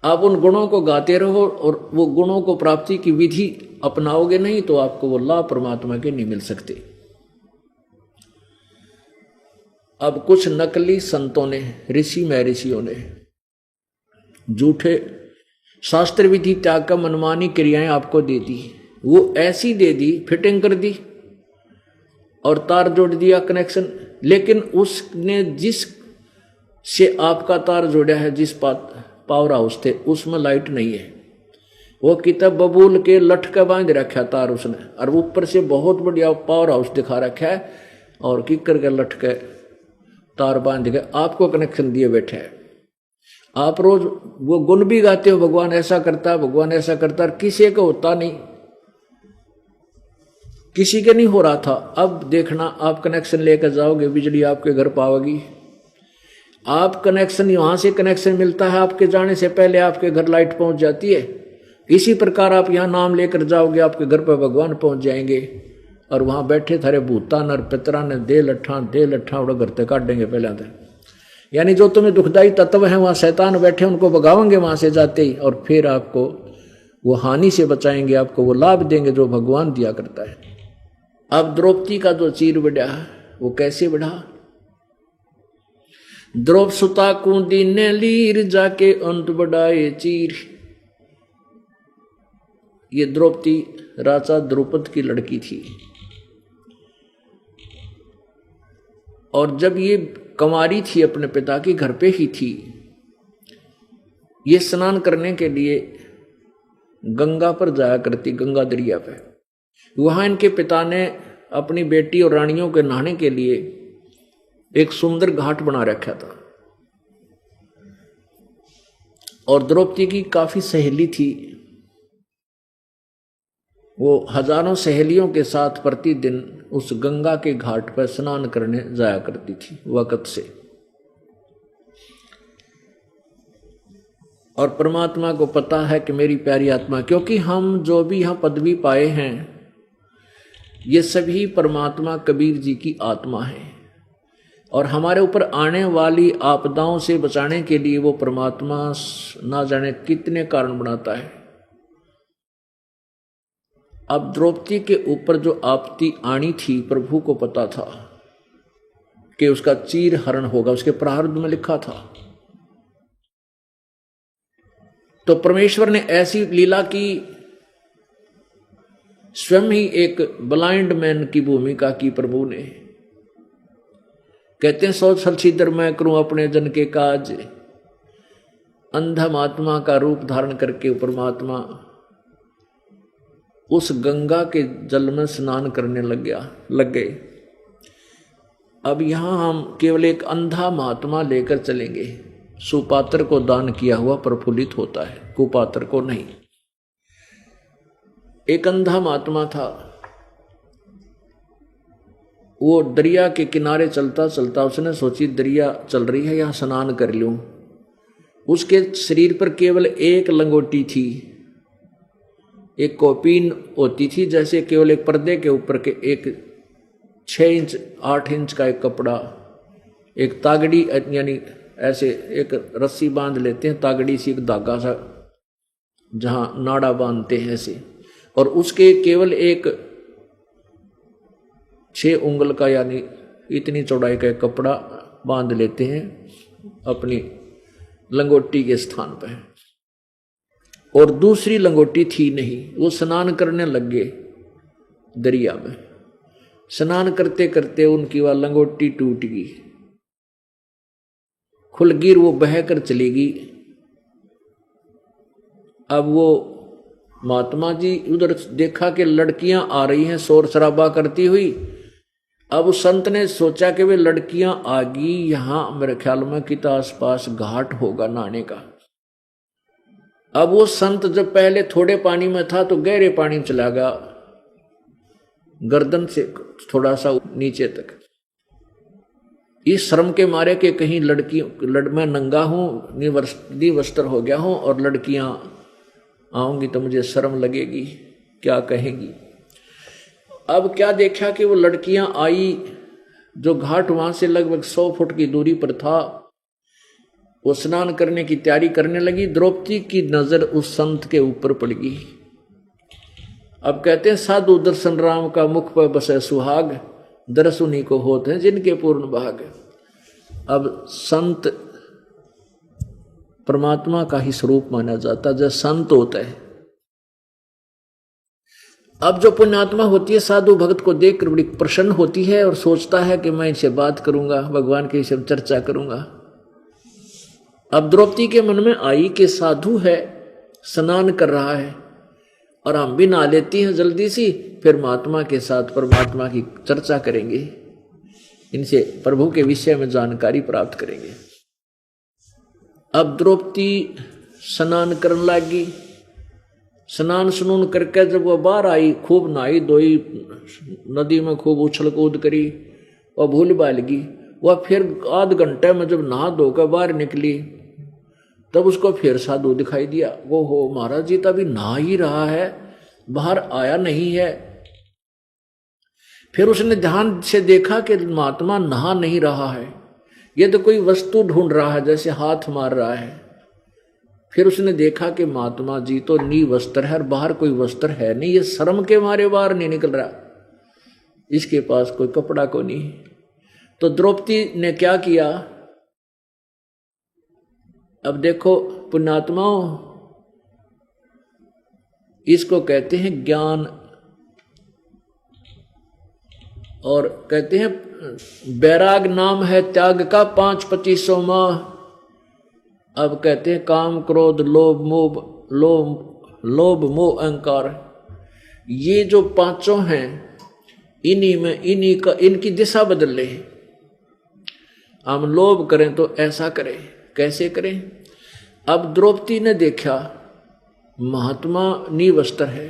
आप उन गुणों को गाते रहो और वो गुणों को प्राप्ति की विधि अपनाओगे नहीं तो आपको वो लाभ परमात्मा के नहीं मिल सकते। अब कुछ नकली संतों ने, ऋषि महर्षियों ने झूठे शास्त्र विधि त्याग का मनमानी क्रियाएं आपको दे दी। वो ऐसी दे दी, फिटिंग कर दी और तार जोड़ दिया कनेक्शन, लेकिन उसने जिस से आपका तार जोड़ा है, जिस पावर हाउस थे, उसमें लाइट नहीं है। वो किताब बबूल के लटका बांध रखा तार उसने, और ऊपर से बहुत बढ़िया पावर हाउस दिखा रखा है और किकर के लटके तार बांध के आपको कनेक्शन दिए बैठे है। आप रोज वो गुण भी गाते हो, भगवान ऐसा करता, भगवान ऐसा करता, किसी को होता नहीं, किसी के नहीं हो रहा था। अब देखना, आप कनेक्शन लेकर जाओगे, बिजली आपके घर पाओगी। आप कनेक्शन, यहां से कनेक्शन मिलता है, आपके जाने से पहले आपके घर लाइट पहुंच जाती है। इसी प्रकार आप यहां नाम लेकर जाओगे, आपके घर पर भगवान पहुंच जाएंगे और वहां बैठे थारे भूतान और पितरा ने दे लट्ठा उड़ा घर तक काटेंगे पहले तो। यानी जो तुम्हें दुखदाई तत्व है वहां शैतान बैठे, उनको भगाओगे वहां से जाते ही, और फिर आपको वो हानि से बचाएंगे, आपको वो लाभ देंगे जो भगवान दिया करता है। अब द्रौपदी का जो चीर बढ़ा, वो कैसे बढ़ा? द्रौप सुता कूदी ने लीर, जाके अंत बढ़ाए चीर। ये द्रौपदी राजा द्रुपद की लड़की थी, और जब ये कंवारी थी, अपने पिता के घर पे ही थी, ये स्नान करने के लिए गंगा पर जाया करती, गंगा दरिया पे। वहां इनके पिता ने अपनी बेटी और रानियों के नहाने के लिए एक सुंदर घाट बना रखा था, और द्रौपदी की काफी सहेली थी। वो हजारों सहेलियों के साथ प्रतिदिन उस गंगा के घाट पर स्नान करने जाया करती थी वक्त से। और परमात्मा को पता है कि मेरी प्यारी आत्मा, क्योंकि हम जो भी यहां पदवी पाए हैं, ये सभी परमात्मा कबीर जी की आत्मा है, और हमारे ऊपर आने वाली आपदाओं से बचाने के लिए वो परमात्मा ना जाने कितने कारण बनाता है। अब द्रौपदी के ऊपर जो आपत्ति आनी थी, प्रभु को पता था कि उसका चीर हरण होगा, उसके प्रारब्ध में लिखा था। तो परमेश्वर ने ऐसी लीला की, स्वयं ही एक ब्लाइंड मैन की भूमिका की प्रभु ने। कहते हैं, सौ छलछीदर मैं करूं अपने जन के काज, अंधा महात्मा का रूप धारण करके परमात्मा उस गंगा के जल में स्नान करने लग गए। अब यहां हम केवल एक अंधा महात्मा लेकर चलेंगे। सुपात्र को दान किया हुआ प्रफुल्लित होता है, कुपात्र को नहीं। एक अंधा महात्मा था, वो दरिया के किनारे चलता चलता उसने सोची दरिया चल रही है, यहां स्नान कर लूं। उसके शरीर पर केवल एक लंगोटी थी, एक कौपीन होती थी, जैसे केवल एक पर्दे के ऊपर के एक 6 इंच 8 इंच का एक कपड़ा, एक तागड़ी, यानी ऐसे एक रस्सी बांध लेते हैं, तागड़ी सी, एक धागा सा जहां नाड़ा बांधते हैं ऐसे, और उसके केवल एक 6 उंगल का यानी इतनी चौड़ाई का एक कपड़ा बांध लेते हैं अपनी लंगोटी के स्थान पर, और दूसरी लंगोटी थी नहीं। वो स्नान करने लग गए दरिया में। स्नान करते करते उनकी वह लंगोटी टूट गई, खुलगिर वो बहकर चली गई। अब वो महात्मा जी उधर देखा कि लड़कियां आ रही हैं शोर शराबा करती हुई। अब उस संत ने सोचा कि वे लड़कियां आ गई, यहां मेरे ख्याल में कित आसपास घाट होगा नहाने का। अब वो संत जब पहले थोड़े पानी में था तो गहरे पानी में चला गया, गर्दन से थोड़ा सा नीचे तक, इस श्रम के मारे कि कहीं मैं नंगा हूं, निवस्त्र हो गया हूं, और लड़कियां आऊंगी तो मुझे शर्म लगेगी, क्या कहेंगी। अब क्या देखा कि वो लड़कियां आई जो घाट वहां से लगभग 100 फुट की दूरी पर था, वो स्नान करने की तैयारी करने लगी। द्रौपदी की नजर उस संत के ऊपर पड़ गई। अब कहते हैं साधु दर्शन राम का मुख पर बसे सुहाग, दर्श उन्हीं को होते हैं जिनके पूर्ण भाग। अब संत परमात्मा का ही स्वरूप माना जाता है, जैसे संत होता है। अब जो पुण्यात्मा होती है साधु भक्त को देखकर बड़ी प्रसन्न होती है और सोचता है कि मैं इनसे बात करूंगा, भगवान के विषय में चर्चा करूंगा। अब द्रौपदी के मन में आई कि साधु है, स्नान कर रहा है और हम भी नहा लेती हैं जल्दी सी, फिर महात्मा के साथ परमात्मा की चर्चा करेंगे, इनसे प्रभु के विषय में जानकारी प्राप्त करेंगे। अब द्रौपदी स्नान करने लगी। स्नान स्नून करके जब वह बाहर आई, खूब नहाई धोई, नदी में खूब उछल कूद करी और भूल बालगी। वह फिर आध घंटे में जब नहा धोकर बाहर निकली, तब उसको फिर साधु दिखाई दिया। वो हो महाराज जी तो अभी नहा ही रहा है, बाहर आया नहीं है। फिर उसने ध्यान से देखा कि महात्मा नहा नहीं रहा है, ये तो कोई वस्तु ढूंढ रहा है, जैसे हाथ मार रहा है। फिर उसने देखा कि महात्मा जी तो निवस्त्र है और बाहर कोई वस्त्र है नहीं, ये शर्म के मारे बाहर नहीं निकल रहा, इसके पास कोई कपड़ा को नहीं। तो द्रौपदी ने क्या किया, अब देखो पुण्यात्माओं, इसको कहते हैं ज्ञान, और कहते हैं बैराग नाम है त्याग का 5-25 माह। अब कहते हैं काम क्रोध लोभ मोह अहंकार, ये जो पांचों हैं, इन्हीं का इनकी दिशा बदल ले। हम लोभ करें तो ऐसा करें, कैसे करें। अब द्रौपदी ने देखा महात्मा निवस्त्र है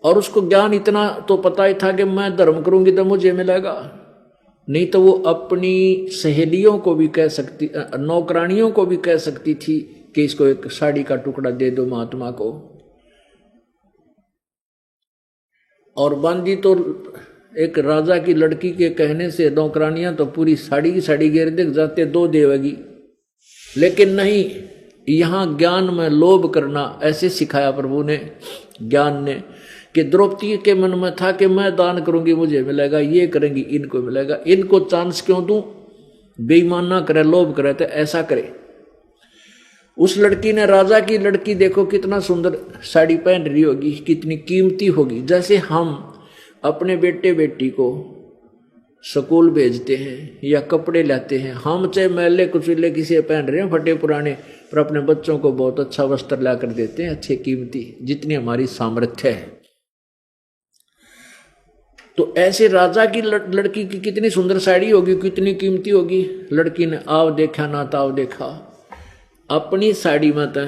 और उसको ज्ञान इतना तो पता ही था कि मैं धर्म करूंगी तो मुझे मिलेगा, नहीं तो वो अपनी सहेलियों को भी कह सकती, नौकरानियों को भी कह सकती थी कि इसको एक साड़ी का टुकड़ा दे दो महात्मा को। और बांधी तो एक राजा की लड़की के कहने से नौकरानियां तो पूरी साड़ी की साड़ी घेर देख जाते, 2 देवेगी। लेकिन नहीं, यहां ज्ञान में लोभ करना ऐसे सिखाया प्रभु ने, ज्ञान ने, कि द्रौपदी के मन में था कि मैं दान करूंगी मुझे मिलेगा, ये करेंगी इनको मिलेगा, इनको चांस क्यों दूं, बेईमान ना करे, लोभ करे तो ऐसा करे। उस लड़की ने, राजा की लड़की देखो कितना सुंदर साड़ी पहन रही होगी, कितनी कीमती होगी। जैसे हम अपने बेटे बेटी को स्कूल भेजते हैं या कपड़े लाते हैं, हम चाहे मैले कुचले किसी पहन रहे हैं फटे पुराने, पर अपने बच्चों को बहुत अच्छा वस्त्र ला कर देते हैं, अच्छे कीमती, जितनी हमारी सामर्थ्य है। तो ऐसे राजा की लड़की की कितनी सुंदर साड़ी होगी, कितनी कीमती होगी। लड़की ने आव देखा ना ताव देखा, अपनी साड़ी में तो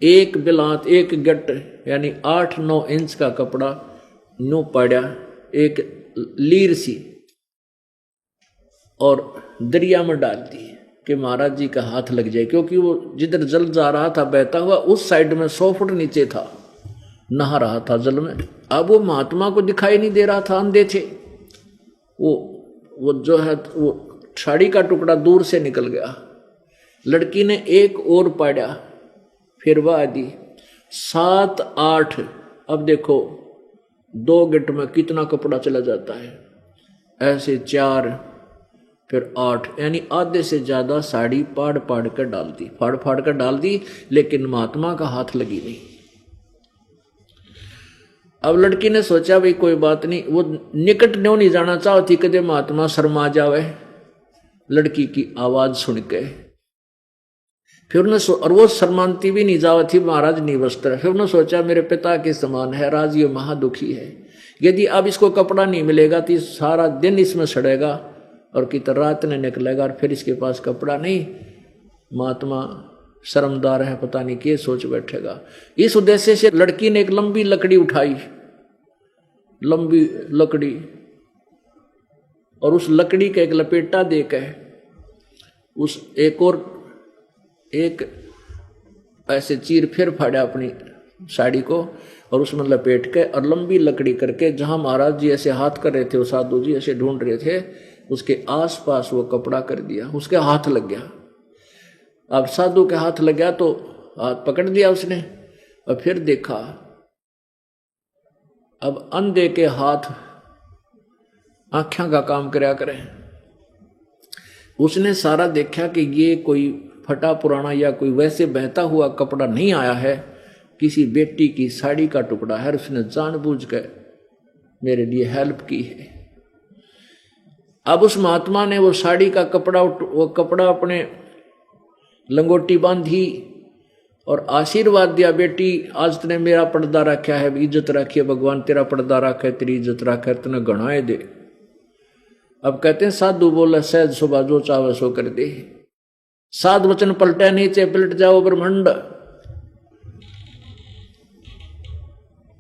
एक बिलात, एक गट यानी 8-9 इंच का कपड़ा नो पड़ा, एक लीर सी, और दरिया में डाल दी कि महाराज जी का हाथ लग जाए, क्योंकि वो जिधर जल जा रहा था बहता हुआ, उस साइड में 100 फुट नीचे था, नहा रहा था जल में। अब वो महात्मा को दिखाई नहीं दे रहा था, अंधे थे वो जो है, वो साड़ी का टुकड़ा दूर से निकल गया। लड़की ने एक और पाड़ा, फिर वह दी 7-8। अब देखो 2 गिट में कितना कपड़ा चला जाता है, ऐसे 4 फिर 8, यानी आधे से ज्यादा साड़ी फाड़ कर डाल दी, फाड़ कर डाल दी, लेकिन महात्मा का हाथ लगी नहीं। अब लड़की ने सोचा भाई कोई बात नहीं, वो निकट न्यों नहीं जाना चाहती कदे महात्मा शर्मा जावे लड़की की आवाज सुन के। फिर उन्हें और वो शर्मांती भी नहीं जावा थी, महाराज निवस्त्र। फिर उन्होंने सोचा मेरे पिता के समान है, राज ये महादुखी है, यदि अब इसको कपड़ा नहीं मिलेगा तो सारा दिन इसमें सड़ेगा और कितना रात ने निकलेगा, और फिर इसके पास कपड़ा नहीं, महात्मा शर्मदार है, पता नहीं क्या सोच बैठेगा। इस उद्देश्य से लड़की ने एक लंबी लकड़ी उठाई, लंबी लकड़ी, और उस लकड़ी का एक लपेटा देकर उस एक ऐसे चीर फिर फाड़ा अपनी साड़ी को और उसमें लपेट के और लंबी लकड़ी करके जहां महाराज जी ऐसे हाथ कर रहे थे, वो साधु जी ऐसे ढूंढ रहे थे, उसके आसपास वो कपड़ा कर दिया, उसके हाथ लग गया। अब साधु के हाथ लग गया तो हाथ पकड़ दिया उसने और फिर देखा, अब अंधे के हाथ आँखों का काम करया करें। उसने सारा देखा कि ये कोई फटा पुराना या कोई वैसे बहता हुआ कपड़ा नहीं आया है, किसी बेटी की साड़ी का टुकड़ा है, उसने जानबूझ कर मेरे लिए हेल्प की है। अब उस महात्मा ने वो साड़ी का कपड़ा अपने लंगोटी बांधी और आशीर्वाद दिया, बेटी आज तूने मेरा पर्दा रखा है, इज्जत रखी है, भगवान तेरा पर्दा रखा है, तेरी इज्जत रखा है, तूने गणाए दे। अब कहते हैं साधु बोला सहज सुबह जो चावे सो कर दे, साध वचन पलटे नीचे पलट जाओ ब्रह्मांड।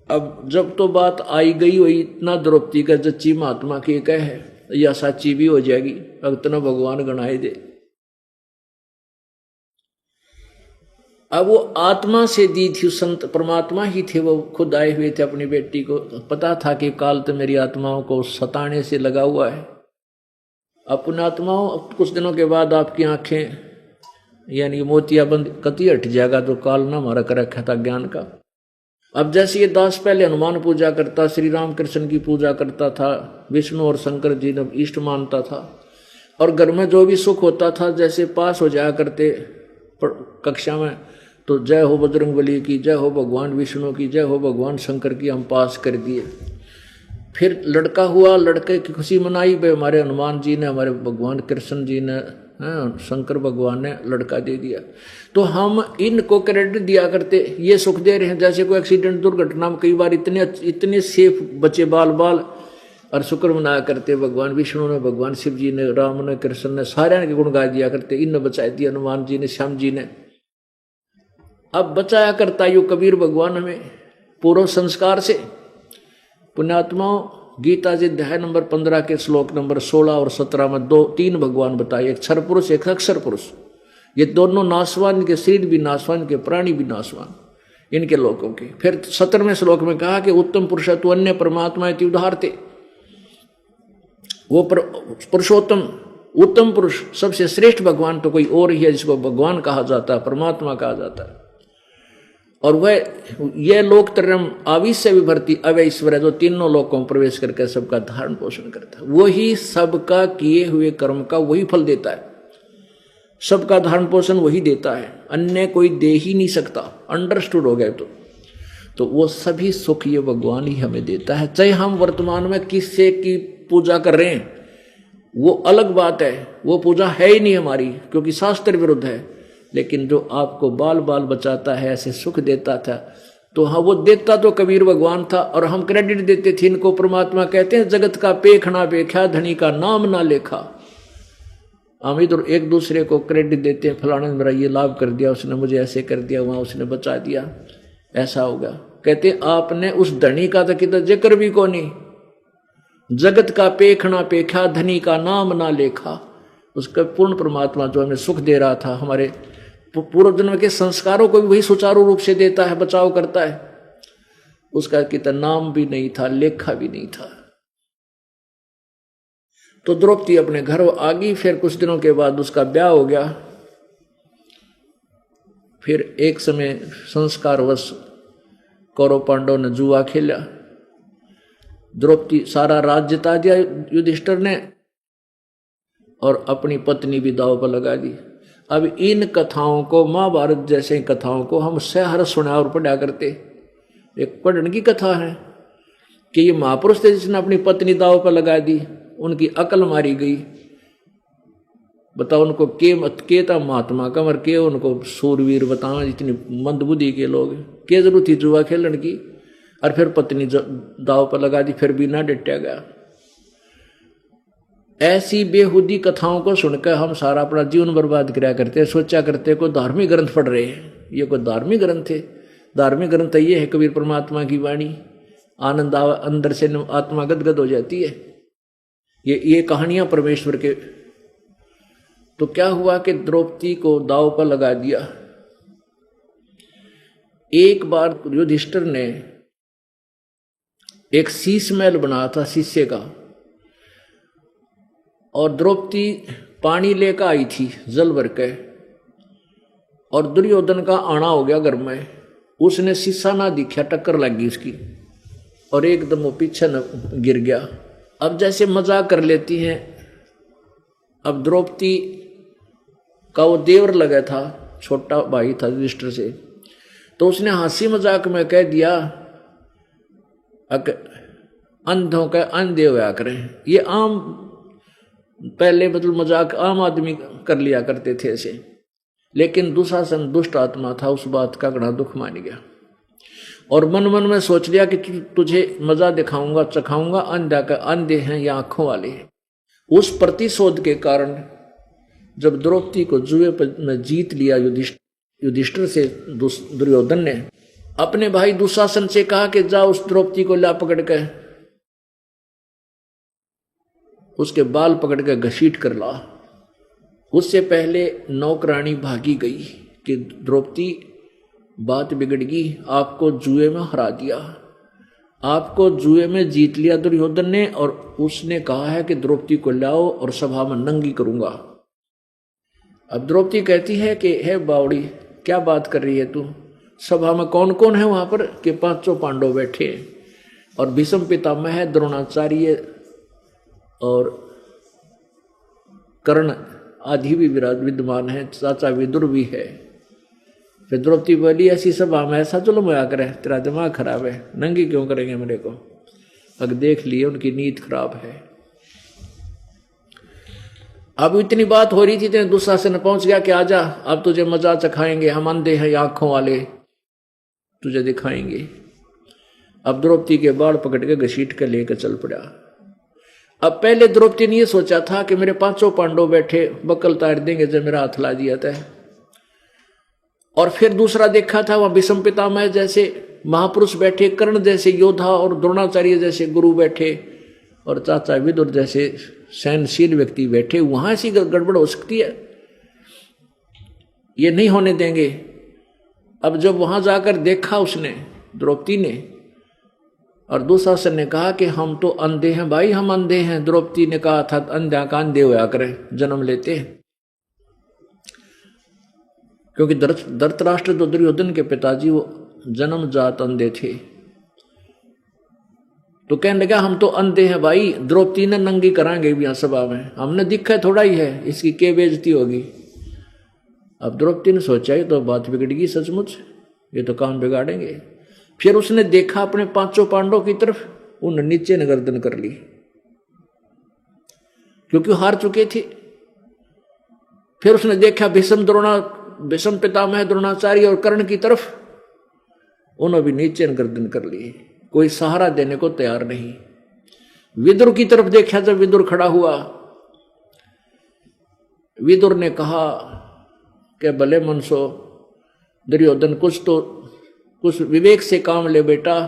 अब जब तो बात आई गई हुई इतना द्रौपदी का जच्ची महात्मा की कहे या साची भी हो जाएगी, अब तना भगवान गणाए दे। अब वो आत्मा से दी थी, संत परमात्मा ही थे, वो खुद आए हुए थे अपनी बेटी को, पता था कि काल तो मेरी आत्माओं को सताने से लगा हुआ है। अपनी आत्माओं अब कुछ दिनों के बाद आपकी आंखें यानी मोतियाबंद कति हट जाएगा, जो काल ना हमारा कर रखा था ज्ञान का। अब जैसे ये दास पहले हनुमान पूजा करता, श्री राम कृष्ण की पूजा करता था, विष्णु और शंकर जी ने इष्ट मानता था, और घर में जो भी सुख होता था जैसे पास हो जाया करते कक्षा में, तो जय हो बजरंगबली की, जय हो भगवान विष्णु की, जय हो भगवान शंकर की, हम पास कर दिए। फिर लड़का हुआ, लड़के की खुशी मनाई, भाई हमारे हनुमान जी ने, हमारे भगवान कृष्ण जी ने, शंकर भगवान ने लड़का दे दिया, तो हम इनको क्रेडिट दिया करते, ये सुख दे रहे हैं। जैसे कोई एक्सीडेंट दुर्घटना में कई बार इतने सेफ बचे बाल बाल, और शुक्र मनाया करते भगवान विष्णु ने, भगवान शिव जी ने, राम ने, कृष्ण ने, सारे के गुण गा दिया करते, इन बचा दिया हनुमान जी ने, श्याम जी ने। अब बचाया करता यू कबीर भगवान हमें पूर्व संस्कार से। पुण्यात्माओं, गीता जी अध्याय नंबर 15 के श्लोक नंबर 16 और 17 में तीन भगवान बताए, एक क्षर पुरुष एक अक्षर पुरुष। ये दोनों नासवान, इनके शरीर भी नासवान, के प्राणी भी नासवान, इनके लोगों के। फिर 17वें श्लोक में कहा कि उत्तम पुरुष तो अन्य परमात्मा इति उदाहरते, वो पुरुषोत्तम उत्तम पुरुष सबसे श्रेष्ठ भगवान तो कोई और ही है जिसको भगवान कहा जाता है, परमात्मा कहा जाता है। और वह यह लोकत्रयम आविश से विभर्ती अवैश्वर है, जो तीनों लोकों में प्रवेश करके सबका धारण पोषण करता है, वही सबका किए हुए कर्म का वही फल देता है, सबका धारण पोषण वही देता है, अन्य कोई दे ही नहीं सकता। अंडरस्टूड हो गए तो वो सभी सुख ये भगवान ही हमें देता है। चाहे हम वर्तमान में किससे की पूजा कर रहे हैं वो अलग बात है, वो पूजा है ही नहीं हमारी क्योंकि शास्त्र विरुद्ध है, लेकिन जो आपको बाल बाल बचाता है, ऐसे सुख देता था, तो हाँ वो देता तो कबीर भगवान था, और हम क्रेडिट देते थे इनको। परमात्मा कहते हैं जगत का पेखना पेख्या, धनी का नाम ना लेखा। हम इधर एक दूसरे को क्रेडिट देते हैं, फलाने ने मेरा ये लाभ कर दिया, उसने मुझे ऐसे कर दिया, वहां उसने बचा दिया, ऐसा होगा। कहते आपने उस धनी का तो कितना जिक्र भी को नहीं, जगत का पेखना पेख्या, धनी का नाम ना लेखा। उसका पूर्ण परमात्मा जो हमें सुख दे रहा था, हमारे पूर्व जन्म के संस्कारों को भी वही सुचारू रूप से देता है, बचाव करता है, उसका कितना नाम भी नहीं था, लेखा भी नहीं था। तो द्रौपदी अपने घर आ गई। फिर कुछ दिनों के बाद उसका ब्याह हो गया। फिर एक समय संस्कारवश कौरव पांडव ने जुआ खेला, द्रौपदी सारा राज्य जिता दिया युधिष्ठिर ने, और अपनी पत्नी भी दांव पर लगा दी। अब इन कथाओं को, महाभारत जैसे कथाओं को हम सहर्ष सुना और पढ़ा करते। एक पढ़ने की कथा है कि ये महापुरुष थे जिसने अपनी पत्नी दांव पर लगा दी, उनकी अकल मारी गई। बताओ उनको के था महात्मा कमर के, उनको सूरवीर बताओ, इतनी मंदबुद्धि के लोग, क्या जरूरत थी जुआ खेलने की। और फिर पत्नी दांव पर लगा दी, फिर भी ना डटा गया। ऐसी बेहुदी कथाओं को सुनकर हम सारा अपना जीवन बर्बाद कराया करते, सोचा करते कोई धार्मिक ग्रंथ पढ़ रहे हैं। ये कोई धार्मिक ग्रंथ है? धार्मिक ग्रंथ ये है कबीर परमात्मा की वाणी, आनंद अंदर से आत्मा गदगद हो जाती है। ये कहानियां परमेश्वर के। तो क्या हुआ कि द्रौपदी को दांव पर लगा दिया। एक बार युधिष्ठिर ने एक शीश महल बनाया था शीशे का, और द्रौपदी पानी लेकर आई थी जल भर के, और दुर्योधन का आना हो गया घर में। उसने शीशा ना दिखा, टक्कर लग गई उसकी और एकदम वो पीछे न गिर गया। अब जैसे मजाक कर लेती हैं, अब द्रौपदी का वो देवर लगा था, छोटा भाई था युधिष्ठिर से, तो उसने हंसी मजाक में कह दिया अंधों का अंधे होया करें। ये आम पहले मतलब मजाक आम आदमी कर लिया करते थे ऐसे, लेकिन दुशासन दुष्ट आत्मा था, उस बात का घना दुख मान गया और मन मन में सोच लिया कि तुझे मजा दिखाऊंगा चखाऊंगा, अंधा का अंधे हैं या आंखों वाले हैं। उस प्रतिशोध के कारण जब द्रौपदी को जुए में जीत लिया युधिष्ठिर से दुर्योधन ने अपने भाई दुशासन से कहा कि जा उस द्रौपदी को ला पकड़ के उसके बाल पकड़ के घसीट कर ला। उससे पहले नौकरानी भागी गई कि द्रौपदी बात बिगड़ गई, आपको जुए में हरा दिया, आपको जुए में जीत लिया दुर्योधन ने, और उसने कहा है कि द्रौपदी को लाओ और सभा में नंगी करूंगा। अब द्रौपदी कहती है कि हे बावड़ी क्या बात कर रही है तू, सभा में कौन कौन है वहां पर कि 500 पांडव बैठे और भीष्म पितामह है, द्रोणाचार्य और कर्ण आदि भी विद्यमान है, चाचा विदुर भी है। फिर द्रौपदी बोली ऐसी सभा में ऐसा जुल्म होया करे, तेरा दिमाग खराब है, नंगी क्यों करेंगे मेरे को। अब देख लिए उनकी नीयत खराब है। अब इतनी बात हो रही थी तो दुशासन पहुंच गया कि आजा अब तुझे मजा चखाएंगे, हम अंधे हैं आंखों वाले, तुझे दिखाएंगे। अब द्रौपदी के बाल पकड़ के घसीट के लेकर चल पड़ा। अब पहले द्रौपदी ने यह सोचा था कि मेरे 500 पांडव बैठे बकल तार देंगे जब मेरा हाथ ला दिया था, और फिर दूसरा देखा था वहां भीष्म पितामह जैसे महापुरुष बैठे, कर्ण जैसे योद्धा और द्रोणाचार्य जैसे गुरु बैठे, और चाचा विदुर जैसे सहनशील व्यक्ति बैठे। वहां ऐसी गड़बड़ हो सकती है, ये नहीं होने देंगे। अब जब वहां जाकर देखा उसने द्रौपदी ने, और दुशासन ने कहा कि हम तो अंधे हैं भाई, हम अंधे हैं। द्रौपदी ने कहा था अंधा का अंधे होया करें, जन्म लेते हैं। क्योंकि धृतराष्ट्र तो दुर्योधन के पिताजी वो जन्मजात अंधे थे, तो कहने लगा हम तो अंधे हैं भाई, द्रौपदी ने नंगी कराएंगे भी सभा में, हमने दिखा थोड़ा ही है, इसकी क्या बेइज्जती होगी। अब द्रौपदी ने सोचा ही तो बात बिगड़ गई सचमुच, ये तो काम बिगाड़ेंगे। फिर उसने देखा अपने 500 पांडवों की तरफ, उन्हें नीचे न गर्दन कर ली क्योंकि हार चुके थे। फिर उसने देखा भीष्म पितामह द्रोणाचार्य और कर्ण की तरफ, उन्होंने भी नीचे न गर्दन कर ली, कोई सहारा देने को तैयार नहीं। विदुर की तरफ देखा, जब विदुर खड़ा हुआ, विदुर ने कहा कि भले मनसो दुर्योधन, कुछ विवेक से काम ले बेटा,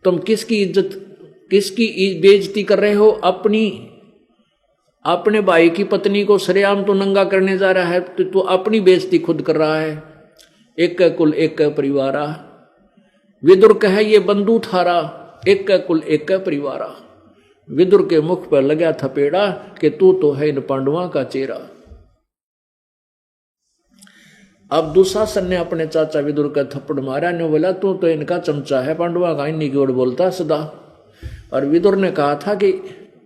तुम किसकी इज्जत किसकी बेइज्जती कर रहे हो। अपने भाई की पत्नी को सरेआम तो नंगा करने जा रहा है, तो अपनी बेइज्जती खुद कर रहा है। एक कुल एक परिवारा, विदुर कहे ये बंदू थारा, एक कुल एक परिवारा। विदुर के मुख पर लगा थपेड़ा कि तू तो है इन पांडवों का चेहरा। अब दुशासन ने अपने चाचा विदुर का थप्पड़ मारा, ने बोला तू तो इनका चमचा है, पांडवा का इन्हीं की ओर बोलता सदा। और विदुर ने कहा था कि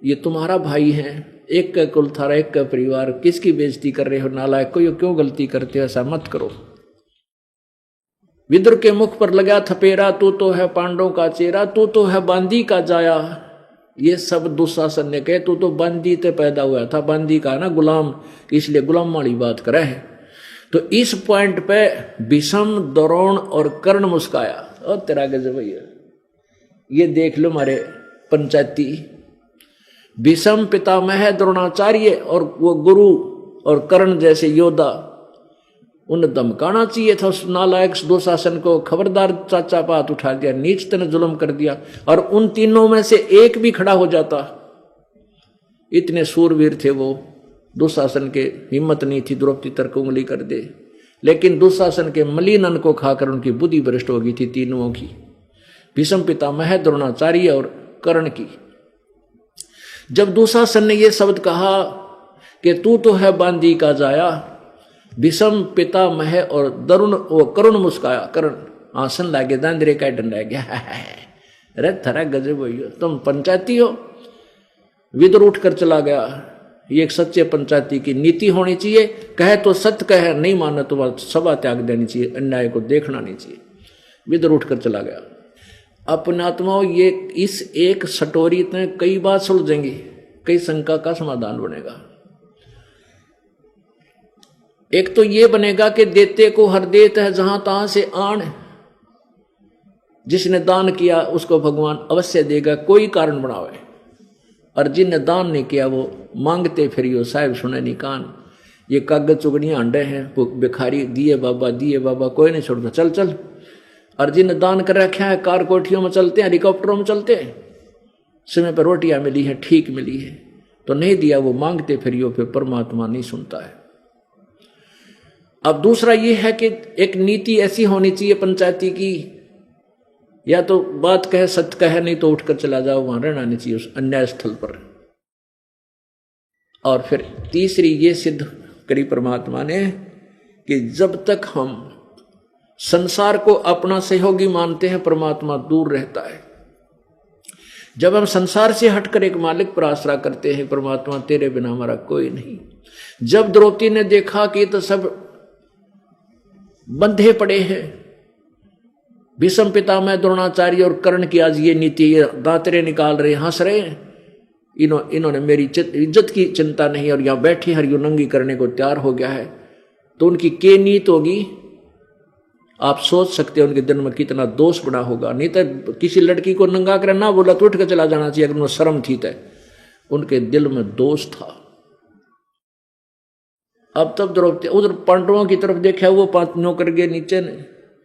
ये तुम्हारा भाई है, एक का कुल थारा एक का परिवार, किसकी बेइज्जती कर रहे हो नालायक को, ये क्यों गलती करते हो, ऐसा मत करो। विदुर के मुख पर लगा थपेरा, तू तो है पांडवों का चेहरा, तू तो है बांदी का जाया। ये सब दुशासन ने कहे, तू तो बांदी से पैदा हुआ था, बांदी का ना गुलाम, इसलिए गुलाम वाली बात करे है। तो इस पॉइंट पे भीष्म द्रोण और कर्ण मुस्काया, और तेरा गजब भैया, ये देख लो हमारे पंचायती। भीष्म पितामह द्रोणाचार्य और वो गुरु और कर्ण जैसे योद्धा, उन्हें धमकाना चाहिए था उस नालायक दुशासन को, खबरदार चाचा पात उठा दिया, नीच तने जुल्म कर दिया। और उन तीनों में से एक भी खड़ा हो जाता, इतने सूरवीर थे वो। दुशासन के हिम्मत नहीं थी द्रौपदी तक उंगली कर दे, लेकिन दुशासन के मलिन अन्न को खाकर उनकी बुद्धि भ्रष्ट हो गई थी तीनों की, भीष्म पितामह, द्रोणाचार्य और कर्ण की। जब दुशासन ने यह शब्द कहा कि तू तो है बांदी का जाया, भीष्म पितामह और दरुण और करुण मुस्काया। कर्ण आसन लागे दांदरे का डंडा गया। अरे थरा गजब हो, तुम पंचायती हो। विदुर उठकर चला गया। ये एक सच्चे पंचायती की नीति होनी चाहिए, कहे तो सत्य कहे, नहीं माना तो सभा त्याग देनी चाहिए, अन्याय को देखना नहीं चाहिए। विदुर उठकर चला गया। अपने आत्माओं, ये इस एक सटोरी में कई बात सुलझेंगी, कई शंका का समाधान बनेगा। एक तो ये बनेगा कि देते को हर देत है जहां तहां से आन, जिसने दान किया उसको भगवान अवश्य देगा, कोई कारण बनावे। और जिनने दान नहीं किया वो मांगते फिरियो, साहिब सुने नहीं कान। ये कागज चुगड़ियां अंडे हैं, भिखारी दिए बाबा, कोई नहीं छोड़ता, चल चल। और जिनने दान कर रखा है, कार कोठियों में चलते हैं, हेलीकॉप्टरों में चलते हैं, समय पर रोटियां मिली है, ठीक मिली है, तो नहीं दिया वो मांगते फिरियो, फिर परमात्मा नहीं सुनता है। अब दूसरा ये है कि एक नीति ऐसी होनी चाहिए पंचायती की, या तो बात कहे सत्य कहे, नहीं तो उठकर चला जाओ, वहां रहना नहीं चाहिए उस अन्याय स्थल पर। और फिर तीसरी ये सिद्ध करी परमात्मा ने कि जब तक हम संसार को अपना सहयोगी मानते हैं, परमात्मा दूर रहता है। जब हम संसार से हटकर एक मालिक पर आसरा करते हैं, परमात्मा तेरे बिना हमारा कोई नहीं। जब द्रौपदी ने देखा कि तो सब बंधे पड़े हैं, भीष्म पितामह, द्रोणाचार्य और कर्ण की आज ये नीति, दांतरे निकाल रहे, हंस रहे, इन्होंने मेरी इज्जत की चिंता नहीं, और यहां बैठे हरियो नंगी करने को तैयार हो गया है, तो उनकी क्या नीत होगी आप सोच सकते हो। उनके दिल में कितना दोष बना होगा। नहीं तो किसी लड़की को नंगा कर ना बोला तो उठ कर चला जाना चाहिए, अगर उन्हें शर्म थी तो। उनके दिल में दोष था। अब तब द्रौपदी उधर पांडवों की तरफ देखा, वो 5 नौकर गए नीचे ने,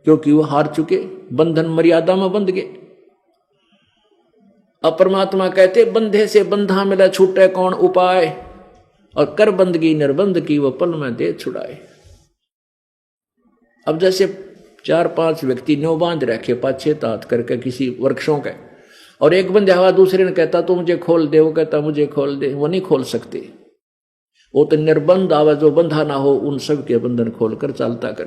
क्योंकि वो हार चुके, बंधन मर्यादा में बंध गए। अब परमात्मा कहते बंधे से बंधा मिला, छूटे कौन उपाय, और कर बंदगी निर्बंध की, वो पल में दे छुड़ाए। अब जैसे 4-5 व्यक्ति न्यो बांध रखे पाछे तात करके किसी वृक्षों के, और एक बंदे हवा दूसरे ने कहता तो मुझे खोल दे, वो कहता मुझे खोल दे, वो नहीं खोल सकते। वो तो निर्बंध आवा, जो बंधा ना हो उन सब के बंधन खोलकर चलता कर।